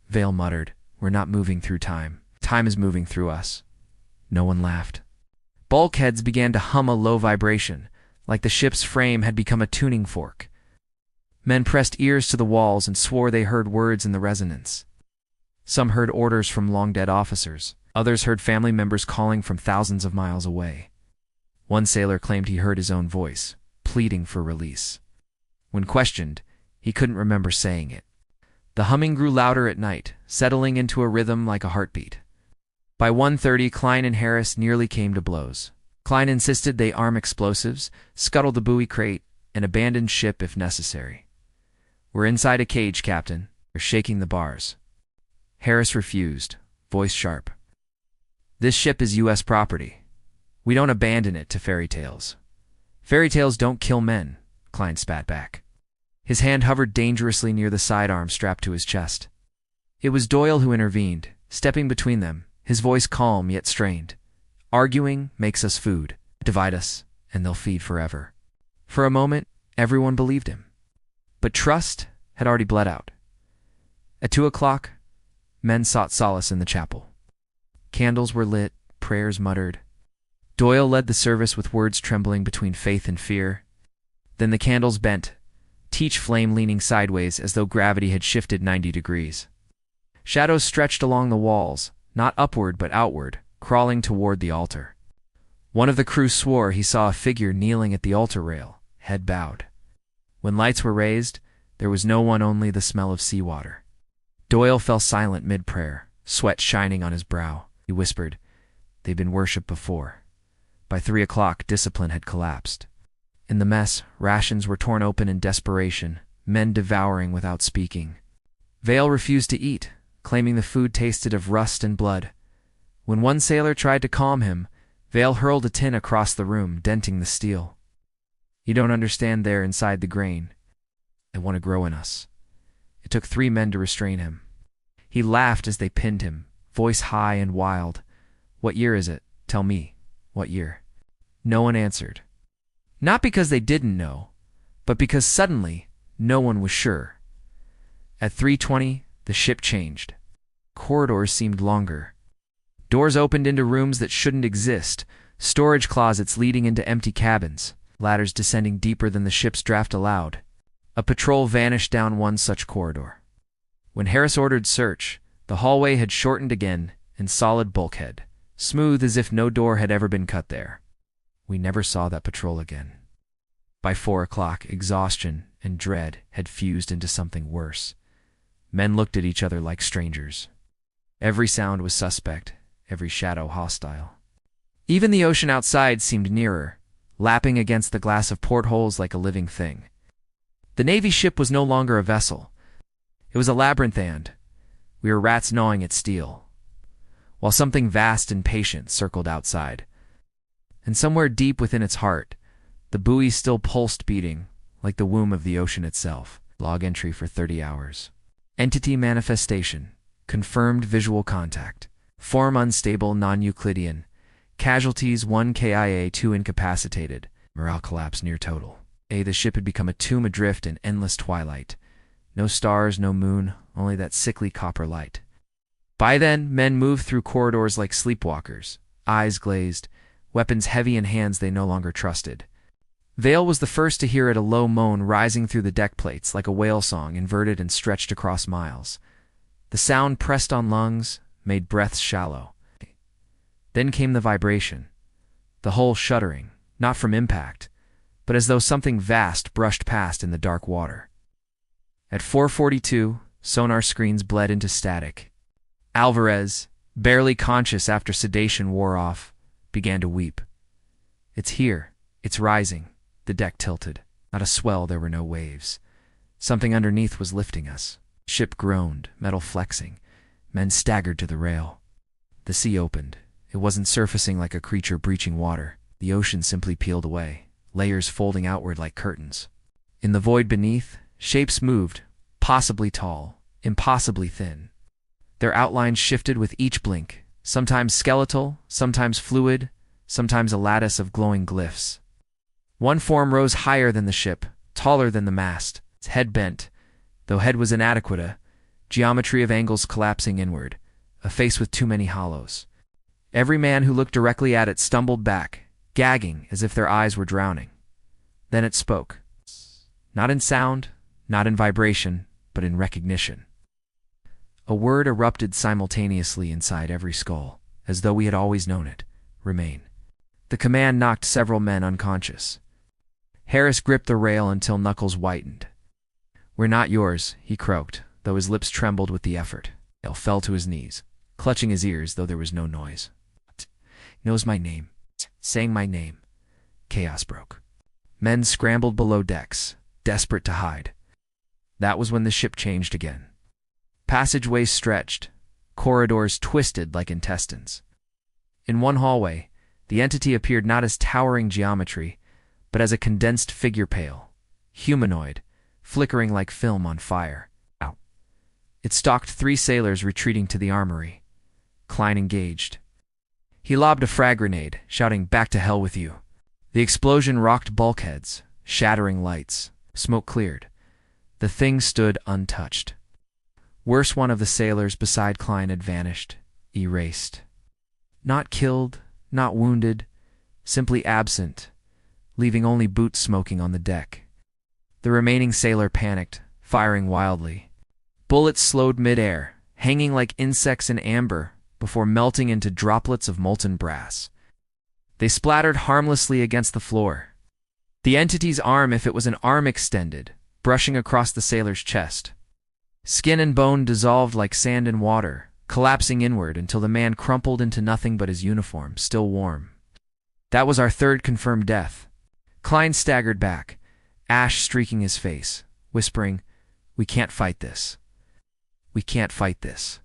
Vale muttered, "We're not moving through time. Time is moving through us." No one laughed. Bulkheads began to hum a low vibration, like the ship's frame had become a tuning fork. Men pressed ears to the walls and swore they heard words in the resonance. Some heard orders from long-dead officers. Others heard family members calling from thousands of miles away. One sailor claimed he heard his own voice, pleading for release. When questioned, he couldn't remember saying it. The humming grew louder at night, settling into a rhythm like a heartbeat. By 1:30, Klein and Harris nearly came to blows. Klein insisted they arm explosives, scuttle the buoy crate, and abandon ship if necessary. "We're inside a cage, Captain. They're shaking the bars." Harris refused, voice sharp. "This ship is U.S. property. We don't abandon it to fairy tales." "Fairy tales don't kill men," Klein spat back. His hand hovered dangerously near the sidearm strapped to his chest. It was Doyle who intervened, stepping between them, his voice calm yet strained. "Arguing makes us food. Divide us, and they'll feed forever." For a moment, everyone believed him. But trust had already bled out. At 2 o'clock, men sought solace in the chapel. Candles were lit, prayers muttered. Doyle led the service with words trembling between faith and fear. Then the candles bent, each flame leaning sideways as though gravity had shifted 90 degrees. Shadows stretched along the walls, not upward but outward, crawling toward the altar. One of the crew swore he saw a figure kneeling at the altar rail, head bowed. When lights were raised, there was no one, only the smell of seawater. Doyle fell silent mid-prayer, sweat shining on his brow. He whispered, "They've been worshipped before." By 3 o'clock, discipline had collapsed. In the mess, rations were torn open in desperation, men devouring without speaking. Vale refused to eat, claiming the food tasted of rust and blood. When one sailor tried to calm him, Vale hurled a tin across the room, denting the steel. "You don't understand there inside the grain. They want to grow in us." It took 3 men to restrain him. He laughed as they pinned him, voice high and wild. "What year is it? Tell me. What year?" No one answered. Not because they didn't know, but because suddenly no one was sure. At 3:20, the ship changed. Corridors seemed longer. Doors opened into rooms that shouldn't exist, storage closets leading into empty cabins, ladders descending deeper than the ship's draft allowed. A patrol vanished down one such corridor. When Harris ordered search, the hallway had shortened again in solid bulkhead, smooth as if no door had ever been cut there. We never saw that patrol again. By 4 o'clock, exhaustion and dread had fused into something worse. Men looked at each other like strangers. Every sound was suspect, every shadow hostile. Even the ocean outside seemed nearer, lapping against the glass of portholes like a living thing. The Navy ship was no longer a vessel. It was a labyrinth, and we were rats gnawing at steel, while something vast and patient circled outside. And somewhere deep within its heart, the buoy still pulsed, beating like the womb of the ocean itself. Log entry for 30 hours. Entity manifestation. Confirmed visual contact. Form unstable, non-Euclidean. Casualties 1 KIA, 2 incapacitated. Morale collapse near total. The ship had become a tomb adrift in endless twilight. No stars, no moon, only that sickly copper light. By then, men moved through corridors like sleepwalkers, eyes glazed, weapons heavy in hands they no longer trusted. Vale was the first to hear it, a low moan rising through the deck plates like a whale song, inverted and stretched across miles. The sound pressed on lungs, made breaths shallow. Then came the vibration, the hull shuddering, not from impact, but as though something vast brushed past in the dark water. At 4:42, sonar screens bled into static. Alvarez, barely conscious after sedation wore off, began to weep. "It's here. It's rising." The deck tilted. Not a swell, there were no waves. Something underneath was lifting us. Ship groaned, metal flexing. Men staggered to the rail. The sea opened. It wasn't surfacing like a creature breaching water. The ocean simply peeled away, layers folding outward like curtains. In the void beneath, shapes moved, possibly tall, impossibly thin. Their outlines shifted with each blink, sometimes skeletal, sometimes fluid, sometimes a lattice of glowing glyphs. One form rose higher than the ship, taller than the mast, its head bent, though head was inadequate, a geometry of angles collapsing inward, a face with too many hollows. Every man who looked directly at it stumbled back, gagging as if their eyes were drowning. Then it spoke. Not in sound, not in vibration, but in recognition. A word erupted simultaneously inside every skull, as though we had always known it. Remain. The command knocked several men unconscious. Harris gripped the rail until knuckles whitened. "We're not yours," he croaked, though his lips trembled with the effort. Hale fell to his knees, clutching his ears, though there was no noise. "Knows my name. Saying my name." Chaos broke. Men scrambled below decks, desperate to hide. That was when the ship changed again. Passageways stretched, corridors twisted like intestines. In one hallway, the entity appeared not as towering geometry, but as a condensed figure, pale, humanoid, flickering like film on fire. Ow. It stalked 3 sailors retreating to the armory. Klein engaged. He lobbed a frag grenade, shouting, "Back to hell with you." The explosion rocked bulkheads, shattering lights. Smoke cleared. The thing stood untouched. Worse, one of the sailors beside Klein had vanished, erased. Not killed, not wounded, simply absent, leaving only boots smoking on the deck. The remaining sailor panicked, firing wildly. Bullets slowed midair, hanging like insects in amber, before melting into droplets of molten brass. They splattered harmlessly against the floor. The entity's arm, if it was an arm, extended, brushing across the sailor's chest. Skin and bone dissolved like sand in water, collapsing inward until the man crumpled into nothing but his uniform, still warm. That was our 3rd confirmed death. Klein staggered back, ash streaking his face, whispering, "We can't fight this. We can't fight this."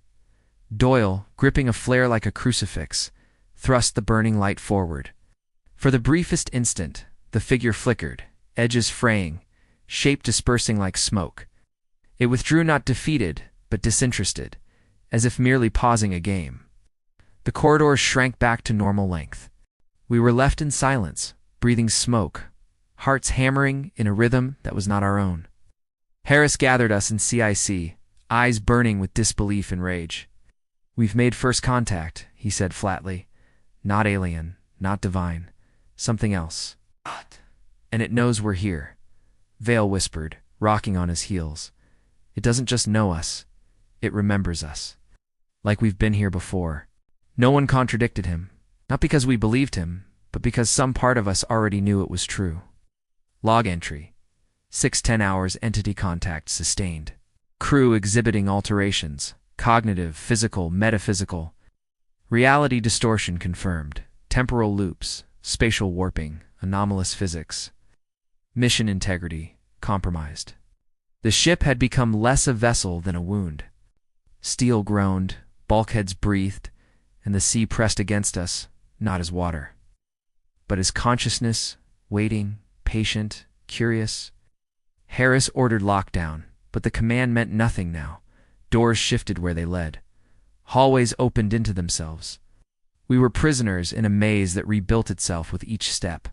Doyle, gripping a flare like a crucifix, thrust the burning light forward. For the briefest instant, the figure flickered, edges fraying, shape dispersing like smoke. It withdrew, not defeated, but disinterested, as if merely pausing a game. The corridors shrank back to normal length. We were left in silence, breathing smoke, hearts hammering in a rhythm that was not our own. Harris gathered us in CIC, eyes burning with disbelief and rage. "We've made first contact," he said flatly. "Not alien, not divine, something else. And it knows we're here," Vale whispered, rocking on his heels. "It doesn't just know us, it remembers us. Like we've been here before." No one contradicted him, not because we believed him, but because some part of us already knew it was true. Log entry. 6:10 hours entity contact sustained. Crew exhibiting alterations. Cognitive, physical, metaphysical. Reality distortion confirmed. Temporal loops, spatial warping, anomalous physics. Mission integrity compromised. The ship had become less a vessel than a wound. Steel groaned, bulkheads breathed, and the sea pressed against us, not as water, but as consciousness, waiting, patient, curious. Harris ordered lockdown, but the command meant nothing now. Doors shifted where they led. Hallways opened into themselves. We were prisoners in a maze that rebuilt itself with each step.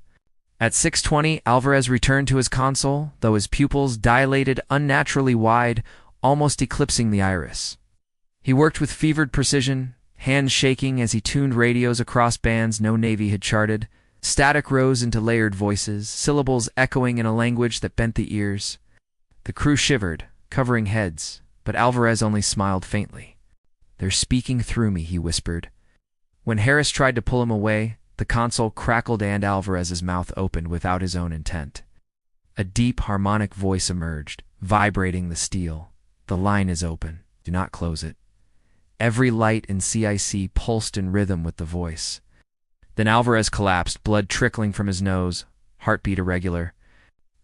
At 6:20, Alvarez returned to his console, though his pupils dilated unnaturally wide, almost eclipsing the iris. He worked with fevered precision, hands shaking as he tuned radios across bands no Navy had charted. Static rose into layered voices, syllables echoing in a language that bent the ears. The crew shivered, covering heads, but Alvarez only smiled faintly. "They're speaking through me," he whispered. When Harris tried to pull him away, the console crackled and Alvarez's mouth opened without his own intent. A deep, harmonic voice emerged, vibrating the steel. "The line is open. Do not close it." Every light in CIC pulsed in rhythm with the voice. Then Alvarez collapsed, blood trickling from his nose, heartbeat irregular.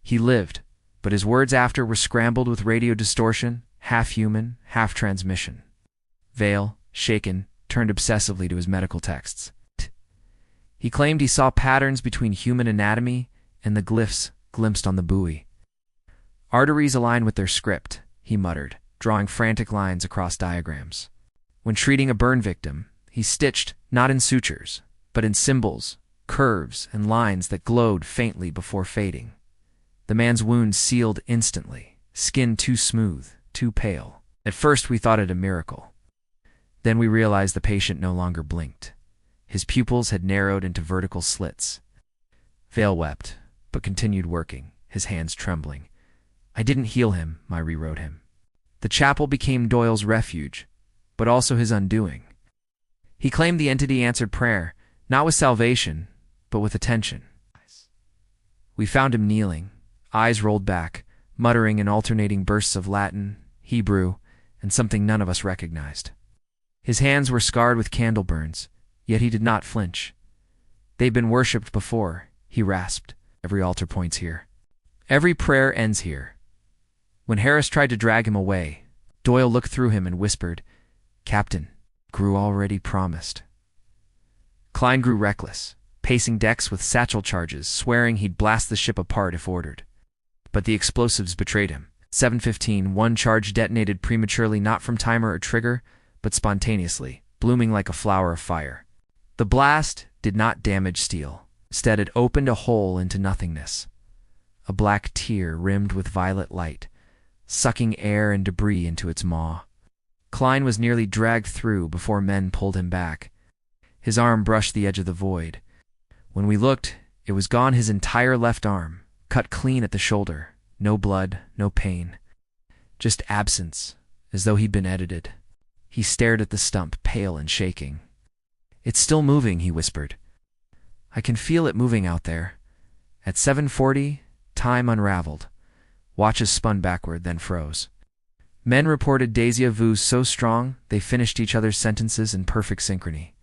He lived, but his words after were scrambled with radio distortion, half human, half transmission. Vale, shaken, turned obsessively to his medical texts. He claimed he saw patterns between human anatomy and the glyphs glimpsed on the buoy. "Arteries align with their script," he muttered, drawing frantic lines across diagrams. When treating a burn victim, he stitched, not in sutures, but in symbols, curves, and lines that glowed faintly before fading. The man's wound sealed instantly, skin too smooth, too pale. At first we thought it a miracle. Then we realized the patient no longer blinked. His pupils had narrowed into vertical slits. Vale wept, but continued working, his hands trembling. I didn't heal him, I rewrote him. The chapel became Doyle's refuge, but also his undoing. He claimed the entity answered prayer, not with salvation, but with attention. We found him kneeling, eyes rolled back, muttering in alternating bursts of Latin, Hebrew, and something none of us recognized. His hands were scarred with candle burns, yet he did not flinch. They'd been worshipped before, he rasped. Every altar points here. Every prayer ends here. When Harris tried to drag him away, Doyle looked through him and whispered, Captain, grew already promised. Klein grew reckless, pacing decks with satchel charges, swearing he'd blast the ship apart if ordered. But the explosives betrayed him. 7:15, one charge detonated prematurely, not from timer or trigger, but spontaneously, blooming like a flower of fire. The blast did not damage steel. Instead, it opened a hole into nothingness. A black tear rimmed with violet light, sucking air and debris into its maw. Klein was nearly dragged through before men pulled him back. His arm brushed the edge of the void. When we looked, it was gone, his entire left arm, cut clean at the shoulder. No blood, no pain. Just absence, as though he'd been edited. He stared at the stump, pale and shaking. It's still moving, he whispered. I can feel it moving out there. At 7:40, time unraveled. Watches spun backward, then froze. Men reported déjà vu so strong they finished each other's sentences in perfect synchrony.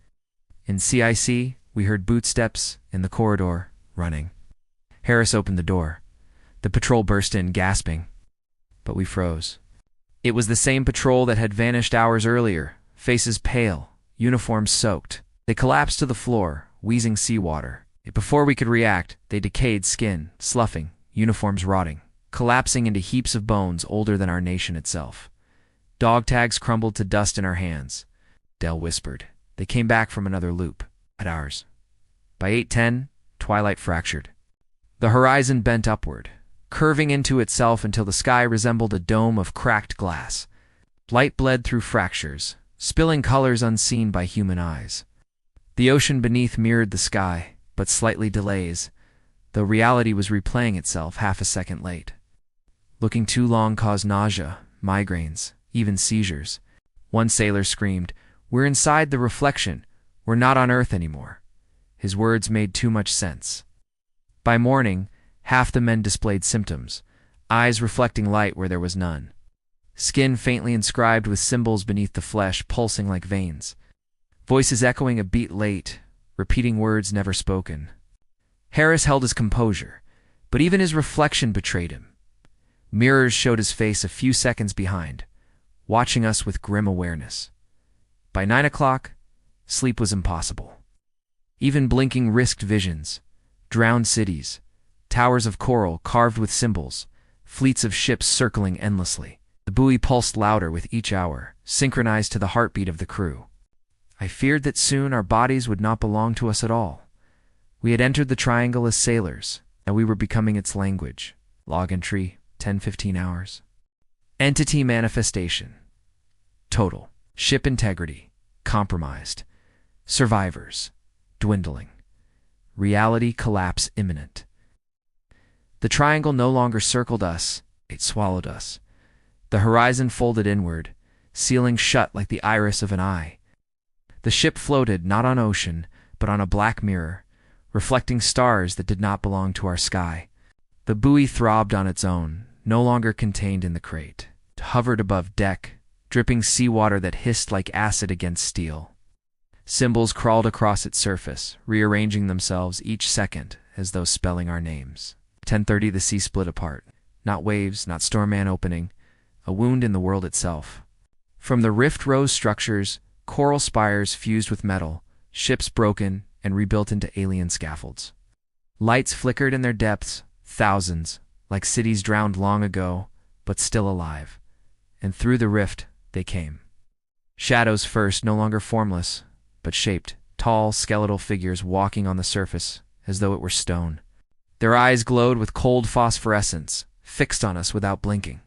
In CIC, we heard bootsteps in the corridor, running. Harris opened the door. The patrol burst in, gasping. But we froze. It was the same patrol that had vanished hours earlier, faces pale, uniforms soaked. They collapsed to the floor, wheezing seawater. Before we could react, they decayed, skin sloughing, uniforms rotting, collapsing into heaps of bones older than our nation itself. Dog tags crumbled to dust in our hands. Dell whispered. They came back from another loop, at ours. By 8:10, twilight fractured. The horizon bent upward, curving into itself until the sky resembled a dome of cracked glass. Light bled through fractures, spilling colors unseen by human eyes. The ocean beneath mirrored the sky, but slightly delays, though reality was replaying itself half a second late. Looking too long caused nausea, migraines, even seizures. One sailor screamed, "We're inside the reflection. We're not on Earth anymore." His words made too much sense. By morning, half the men displayed symptoms, eyes reflecting light where there was none. Skin faintly inscribed with symbols beneath the flesh, pulsing like veins. Voices echoing a beat late, repeating words never spoken. Harris held his composure, but even his reflection betrayed him. Mirrors showed his face a few seconds behind, watching us with grim awareness. By 9 o'clock, sleep was impossible. Even blinking risked visions, drowned cities, towers of coral carved with symbols, fleets of ships circling endlessly. The buoy pulsed louder with each hour, synchronized to the heartbeat of the crew. I feared that soon our bodies would not belong to us at all. We had entered the triangle as sailors, and we were becoming its language. Log entry, 10-15 hours. Entity manifestation. Total. Ship integrity. Compromised. Survivors. Dwindling. Reality collapse imminent. The triangle no longer circled us, it swallowed us. The horizon folded inward, sealing shut like the iris of an eye. The ship floated not on ocean, but on a black mirror, reflecting stars that did not belong to our sky. The buoy throbbed on its own, no longer contained in the crate. It hovered above deck, dripping seawater that hissed like acid against steel. Symbols crawled across its surface, rearranging themselves each second as though spelling our names. 10:30, the sea split apart. Not waves, not storm-man opening, a wound in the world itself. From the rift rose structures, coral spires fused with metal, ships broken and rebuilt into alien scaffolds. Lights flickered in their depths, thousands, like cities drowned long ago, but still alive. And through the rift, they came. Shadows first, no longer formless, but shaped, tall, skeletal figures walking on the surface as though it were stone. Their eyes glowed with cold phosphorescence, fixed on us without blinking.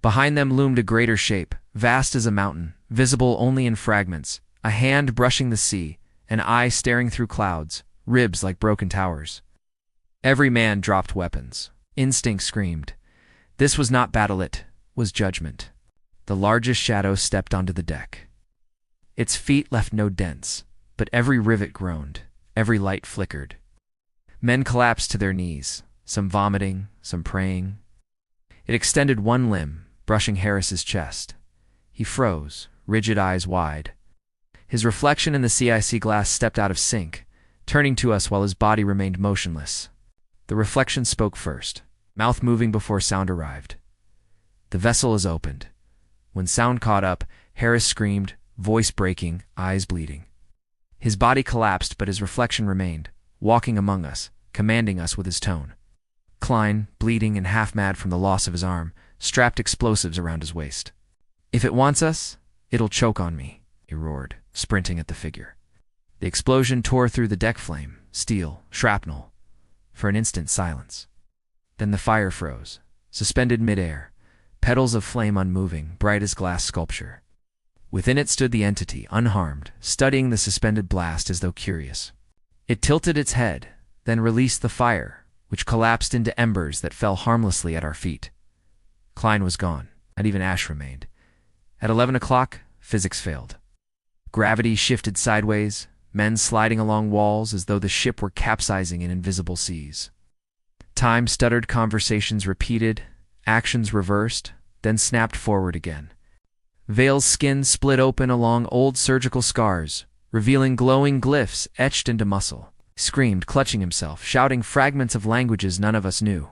Behind them loomed a greater shape, vast as a mountain, visible only in fragments, a hand brushing the sea, an eye staring through clouds, ribs like broken towers. Every man dropped weapons. Instinct screamed. This was not battle, it was judgment. The largest shadow stepped onto the deck. Its feet left no dents, but every rivet groaned, every light flickered. Men collapsed to their knees, some vomiting, some praying. It extended one limb, brushing Harris's chest. He froze, rigid eyes wide. His reflection in the CIC glass stepped out of sync, turning to us while his body remained motionless. The reflection spoke first, mouth moving before sound arrived. The vessel is opened. When sound caught up, Harris screamed, voice breaking, eyes bleeding. His body collapsed, but his reflection remained, walking among us, commanding us with his tone. Klein, bleeding and half-mad from the loss of his arm, strapped explosives around his waist. "If it wants us, it'll choke on me," he roared, sprinting at the figure. The explosion tore through the deck flame, steel, shrapnel. For an instant, silence. Then the fire froze, suspended mid-air, petals of flame unmoving, bright as glass sculpture. Within it stood the entity, unharmed, studying the suspended blast as though curious. It tilted its head, then released the fire, which collapsed into embers that fell harmlessly at our feet. Klein was gone, not even ash remained. At 11 o'clock, physics failed. Gravity shifted sideways, men sliding along walls as though the ship were capsizing in invisible seas. Time stuttered, conversations repeated, actions reversed, then snapped forward again. Vale's skin split open along old surgical scars, revealing glowing glyphs etched into muscle. He screamed, clutching himself, shouting fragments of languages none of us knew.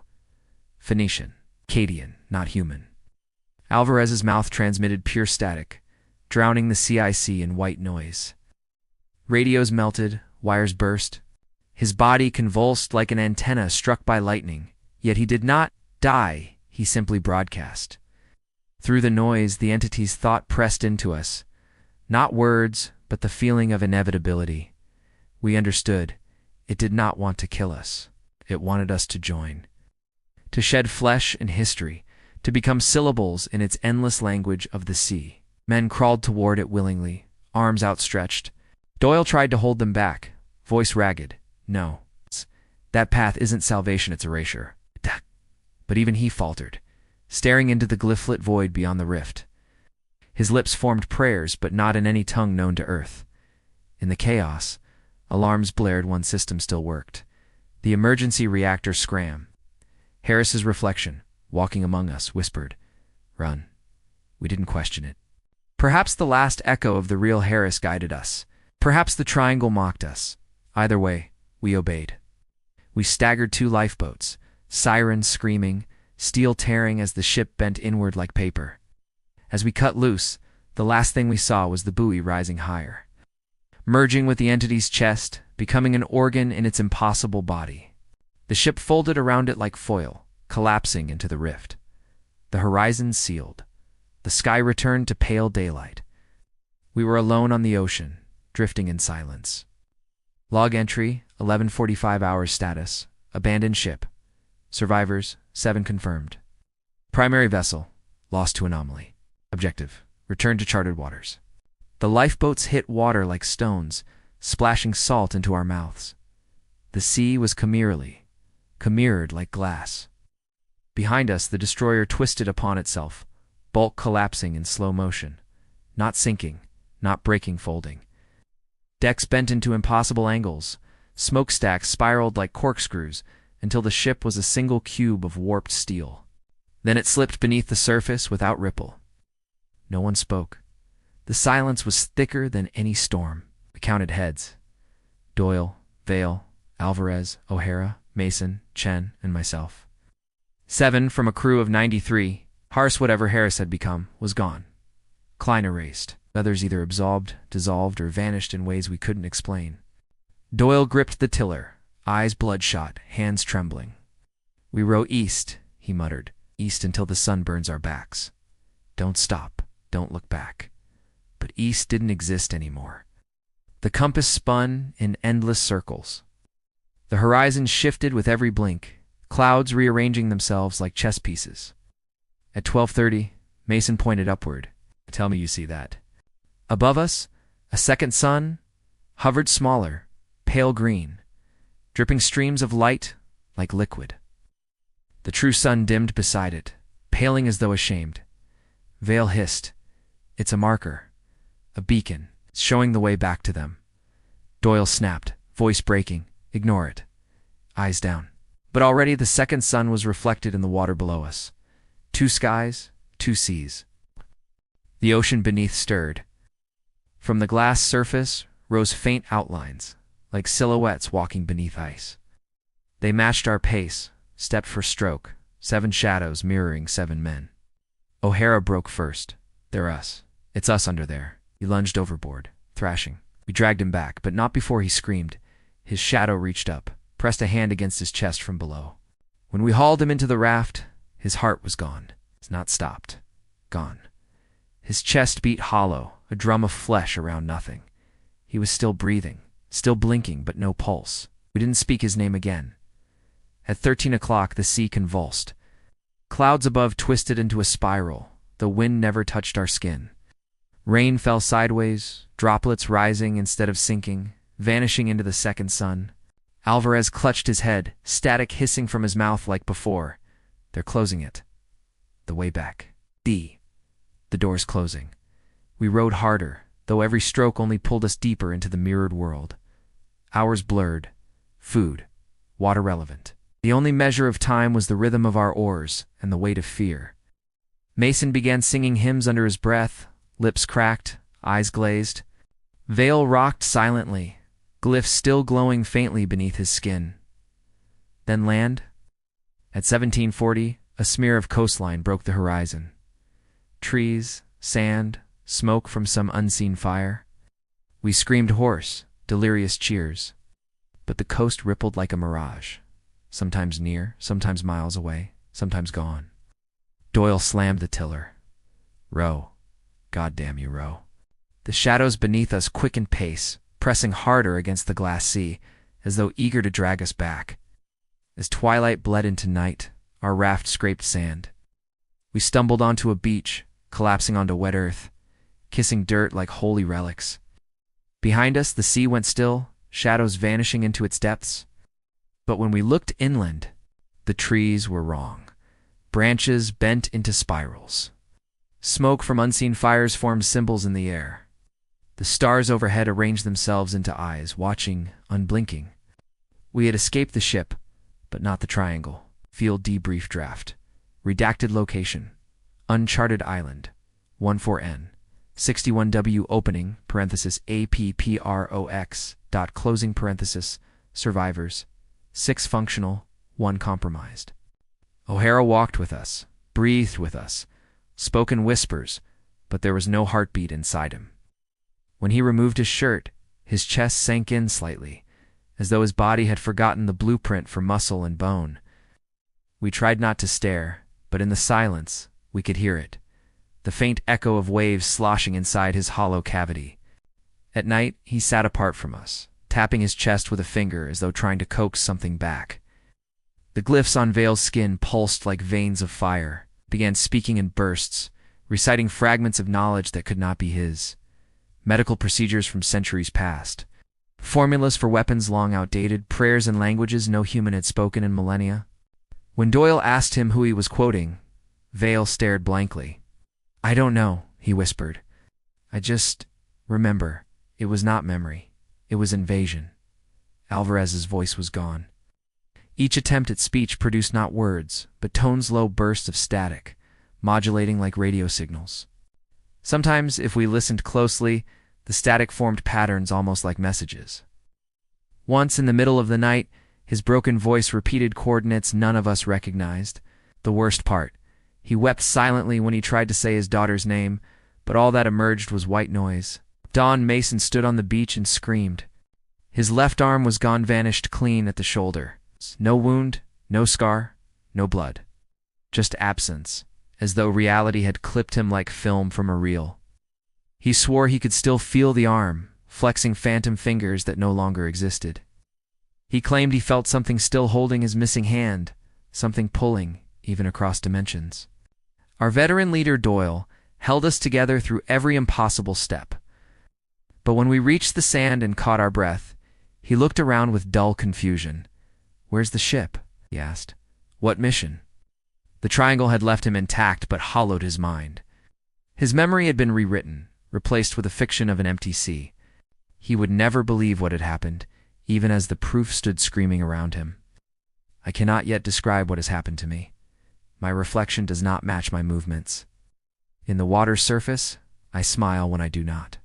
Phoenician, Akkadian, not human. Alvarez's mouth transmitted pure static, drowning the CIC in white noise. Radios melted, wires burst. His body convulsed like an antenna struck by lightning, yet he did not die, he simply broadcast. Through the noise, the entity's thought pressed into us. Not words, but the feeling of inevitability. We understood. It did not want to kill us. It wanted us to join. To shed flesh and history, to become syllables in its endless language of the sea. Men crawled toward it willingly, arms outstretched. Doyle tried to hold them back, voice ragged. "No. That path isn't salvation, it's erasure." But even he faltered, staring into the glyphlet void beyond the rift. His lips formed prayers, but not in any tongue known to Earth. In the chaos, alarms blared. One system still worked. The emergency reactor scram. Harris's reflection, walking among us, whispered, "Run." We didn't question it. Perhaps the last echo of the real Harris guided us. Perhaps the triangle mocked us. Either way, we obeyed. We staggered 2 lifeboats, sirens screaming, steel tearing as the ship bent inward like paper. As we cut loose, the last thing we saw was the buoy rising higher, merging with the entity's chest, becoming an organ in its impossible body. The ship folded around it like foil, collapsing into the rift. The horizon sealed. The sky returned to pale daylight. We were alone on the ocean, drifting in silence. Log entry, 11:45 hours status, abandoned ship. Survivors, 7 confirmed. Primary vessel, lost to anomaly. Objective, return to charted waters. The lifeboats hit water like stones, splashing salt into our mouths. The sea was chimeried like glass. Behind us, the destroyer twisted upon itself, bulk collapsing in slow motion, not sinking, not breaking, folding. Decks bent into impossible angles, smokestacks spiraled like corkscrews until the ship was a single cube of warped steel. Then it slipped beneath the surface without ripple. No one spoke. The silence was thicker than any storm. We counted heads. Doyle, Vale, Alvarez, O'Hara, Mason, Chen, and myself. 7 from a crew of 93, Harris, whatever Harris had become, was gone. Klein erased. Others either absorbed, dissolved, or vanished in ways we couldn't explain. Doyle gripped the tiller, eyes bloodshot, hands trembling. "We row east," he muttered, "east until the sun burns our backs. Don't stop, don't look back." But east didn't exist anymore. The compass spun in endless circles. The horizon shifted with every blink, clouds rearranging themselves like chess pieces. At 12:30, Mason pointed upward. "Tell me you see that." Above us, a second sun, hovered smaller, pale green, dripping streams of light like liquid. The true sun dimmed beside it, paling as though ashamed. Vale hissed. It's a marker, a beacon, showing the way back to them. Doyle snapped, voice breaking. Ignore it. Eyes down. But already the second sun was reflected in the water below us. Two skies, two seas. The ocean beneath stirred. From the glass surface rose faint outlines, like silhouettes walking beneath ice. They matched our pace, step for stroke, 7 shadows mirroring 7 men. O'Hara broke first. They're us. It's us under there. He lunged overboard, thrashing. We dragged him back, but not before he screamed. His shadow reached up, pressed a hand against his chest from below. When we hauled him into the raft, his heart was gone. It's not stopped. Gone. His chest beat hollow, a drum of flesh around nothing. He was still breathing, still blinking, but no pulse. We didn't speak his name again. At 13 o'clock, the sea convulsed. Clouds above twisted into a spiral. The wind never touched our skin. Rain fell sideways, droplets rising instead of sinking, vanishing into the second sun. Alvarez clutched his head, static hissing from his mouth like before. They're closing it. The way back. The door's closing. We rowed harder, though every stroke only pulled us deeper into the mirrored world. Hours blurred. Food. Water relevant. The only measure of time was the rhythm of our oars and the weight of fear. Mason began singing hymns under his breath, lips cracked, eyes glazed. Vale rocked silently, glyphs still glowing faintly beneath his skin. Then land. At 1740, a smear of coastline broke the horizon. Trees, sand, smoke from some unseen fire. We screamed hoarse, delirious cheers. But the coast rippled like a mirage, sometimes near, sometimes miles away, sometimes gone. Doyle slammed the tiller. Row. God damn you, row. The shadows beneath us quickened pace, pressing harder against the glass sea, as though eager to drag us back. As twilight bled into night, our raft scraped sand. We stumbled onto a beach, collapsing onto wet earth, kissing dirt like holy relics. Behind us, the sea went still, shadows vanishing into its depths. But when we looked inland, the trees were wrong. Branches bent into spirals. Smoke from unseen fires formed symbols in the air. The stars overhead arranged themselves into eyes, watching, unblinking. We had escaped the ship, but not the triangle. Field debrief draft. Redacted location. Uncharted Island. 14N. 61W opening, parenthesis APPROX, dot closing parenthesis, survivors. 6 functional, 1 compromised. O'Hara walked with us, breathed with us, spoke in whispers, but there was no heartbeat inside him. When he removed his shirt, his chest sank in slightly, as though his body had forgotten the blueprint for muscle and bone. We tried not to stare, but in the silence, we could hear it, the faint echo of waves sloshing inside his hollow cavity. At night, he sat apart from us, tapping his chest with a finger as though trying to coax something back. The glyphs on Vale's skin pulsed like veins of fire, began speaking in bursts, reciting fragments of knowledge that could not be his. Medical procedures from centuries past. Formulas for weapons long outdated, prayers and languages no human had spoken in millennia. When Doyle asked him who he was quoting, Vale stared blankly. I don't know, he whispered. I just remember. It was not memory. It was invasion. Alvarez's voice was gone. Each attempt at speech produced not words, but tones low bursts of static, modulating like radio signals. Sometimes, if we listened closely, the static formed patterns almost like messages. Once, in the middle of the night, his broken voice repeated coordinates none of us recognized. The worst part, he wept silently when he tried to say his daughter's name, but all that emerged was white noise. Don Mason stood on the beach and screamed. His left arm was gone, vanished clean at the shoulder. No wound, no scar, no blood. Just absence, as though reality had clipped him like film from a reel. He swore he could still feel the arm, flexing phantom fingers that no longer existed. He claimed he felt something still holding his missing hand, something pulling, even across dimensions. Our veteran leader Doyle held us together through every impossible step. But when we reached the sand and caught our breath, he looked around with dull confusion. "Where's the ship?" he asked. "What mission?" The triangle had left him intact but hollowed his mind. His memory had been rewritten, replaced with a fiction of an empty sea. He would never believe what had happened, even as the proof stood screaming around him. I cannot yet describe what has happened to me. My reflection does not match my movements. In the water's surface, I smile when I do not.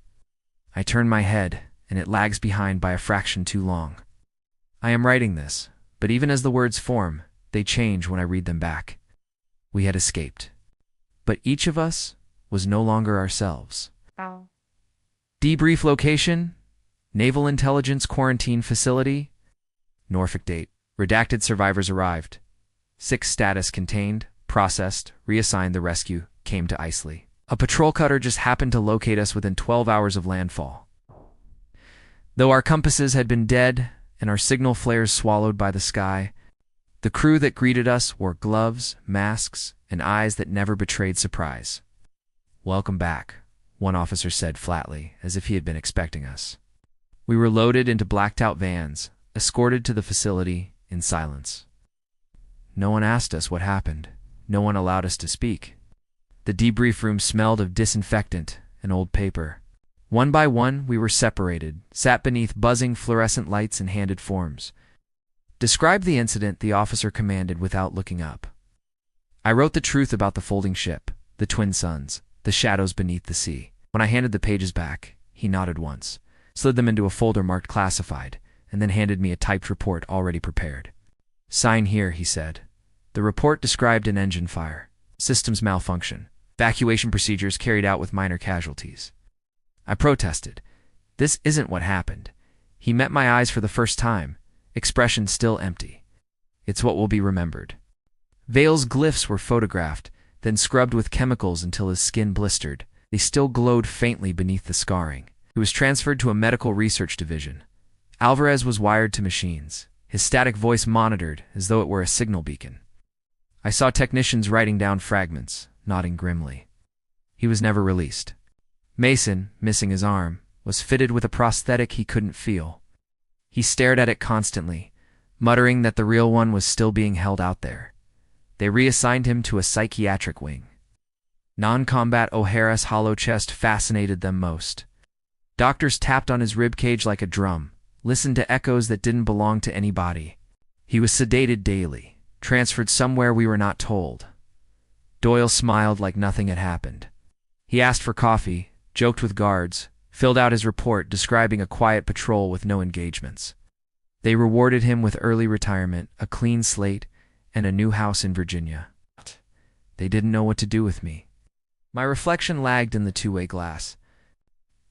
I turn my head, and it lags behind by a fraction too long. I am writing this, but even as the words form, they change when I read them back. We had escaped. But each of us was no longer ourselves. Oh. Debrief location: Naval Intelligence Quarantine Facility. Norfolk date: redacted. Survivors arrived. 6 status: contained, processed, reassigned. The rescue came to Isley. A patrol cutter just happened to locate us within 12 hours of landfall. Though our compasses had been dead and our signal flares swallowed by the sky, the crew that greeted us wore gloves, masks, and eyes that never betrayed surprise. "Welcome back," one officer said flatly, as if he had been expecting us. We were loaded into blacked-out vans, escorted to the facility in silence. No one asked us what happened. No one allowed us to speak. The debrief room smelled of disinfectant and old paper. One by one, we were separated, sat beneath buzzing fluorescent lights and handed forms. "Describe the incident," the officer commanded without looking up. I wrote the truth about the folding ship, the twin suns, the shadows beneath the sea. When I handed the pages back, he nodded once, slid them into a folder marked classified, and then handed me a typed report already prepared. "Sign here," he said. The report described an engine fire, systems malfunction, evacuation procedures carried out with minor casualties. I protested. "This isn't what happened." He met my eyes for the first time, expression still empty. "It's what will be remembered." Vale's glyphs were photographed, then scrubbed with chemicals until his skin blistered. They still glowed faintly beneath the scarring. He was transferred to a medical research division. Alvarez was wired to machines, his static voice monitored as though it were a signal beacon. I saw technicians writing down fragments, nodding grimly. He was never released. Mason, missing his arm, was fitted with a prosthetic he couldn't feel. He stared at it constantly, muttering that the real one was still being held out there. They reassigned him to a psychiatric wing. Non-combat O'Hara's hollow chest fascinated them most. Doctors tapped on his ribcage like a drum, listened to echoes that didn't belong to any body. He was sedated daily, transferred somewhere we were not told. Doyle smiled like nothing had happened. He asked for coffee, joked with guards, filled out his report describing a quiet patrol with no engagements. They rewarded him with early retirement, a clean slate, and a new house in Virginia. They didn't know what to do with me. My reflection lagged in the two-way glass.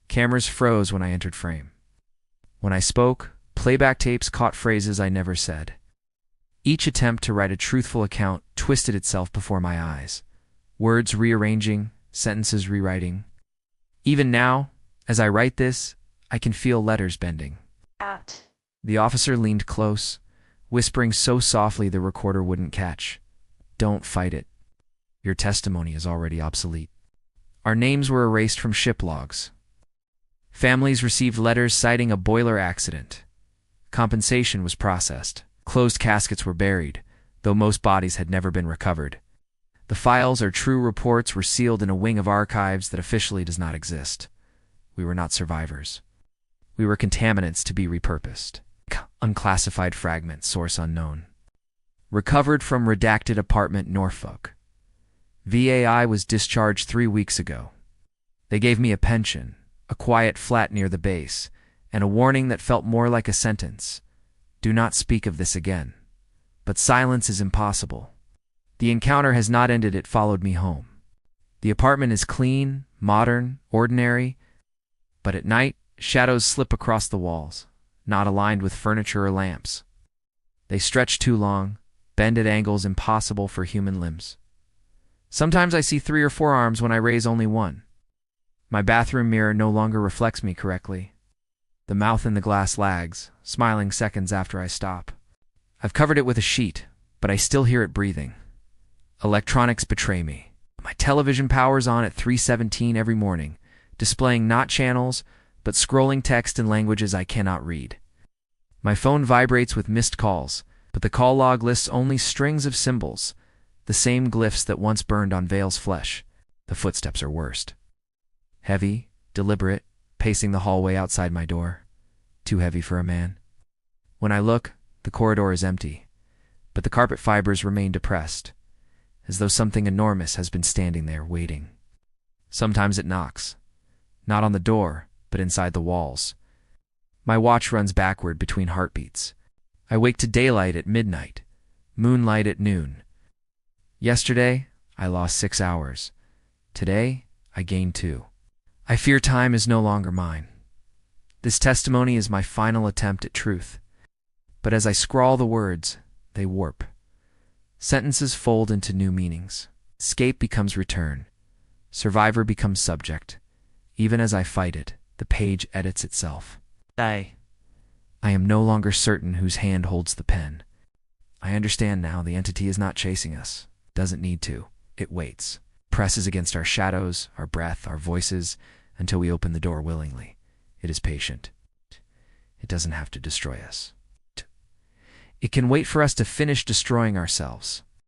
Cameras froze when I entered frame. When I spoke, playback tapes caught phrases I never said. Each attempt to write a truthful account twisted itself before my eyes, words rearranging, sentences rewriting. Even now, as I write this, I can feel letters bending. Out. The officer leaned close, whispering so softly the recorder wouldn't catch. "Don't fight it. Your testimony is already obsolete." Our names were erased from ship logs. Families received letters citing a boiler accident. Compensation was processed. Closed caskets were buried, though most bodies had never been recovered. The files or true reports were sealed in a wing of archives that officially does not exist. We were not survivors. We were contaminants to be repurposed. Unclassified fragment, source unknown. Recovered from redacted apartment, Norfolk. VAI was discharged 3 weeks ago. They gave me a pension, a quiet flat near the base, and a warning that felt more like a sentence. "Do not speak of this again." But silence is impossible. The encounter has not ended. It followed me home. The apartment is clean, modern, ordinary, but at night, shadows slip across the walls, not aligned with furniture or lamps. They stretch too long, bend at angles impossible for human limbs. Sometimes I see 3 or 4 arms when I raise only one. My bathroom mirror no longer reflects me correctly. The mouth in the glass lags, smiling seconds after I stop. I've covered it with a sheet, but I still hear it breathing. Electronics betray me. My television powers on at 3:17 every morning, displaying not channels, but scrolling text in languages I cannot read. My phone vibrates with missed calls, but the call log lists only strings of symbols, the same glyphs that once burned on Vale's flesh. The footsteps are worst. Heavy, deliberate, pacing the hallway outside my door. Too heavy for a man. When I look, the corridor is empty, but the carpet fibers remain depressed, as though something enormous has been standing there waiting. Sometimes it knocks, not on the door, but inside the walls. My watch runs backward between heartbeats. I wake to daylight at midnight, moonlight at noon. Yesterday, I lost 6 hours. Today, I gained 2. I fear time is no longer mine. This testimony is my final attempt at truth. But as I scrawl the words, they warp. Sentences fold into new meanings. Escape becomes return. Survivor becomes subject. Even as I fight it, the page edits itself. I am no longer certain whose hand holds the pen. I understand now the entity is not chasing us. Doesn't need to. It waits. Presses against our shadows, our breath, our voices, until we open the door willingly. It is patient. It doesn't have to destroy us. It can wait for us to finish destroying ourselves.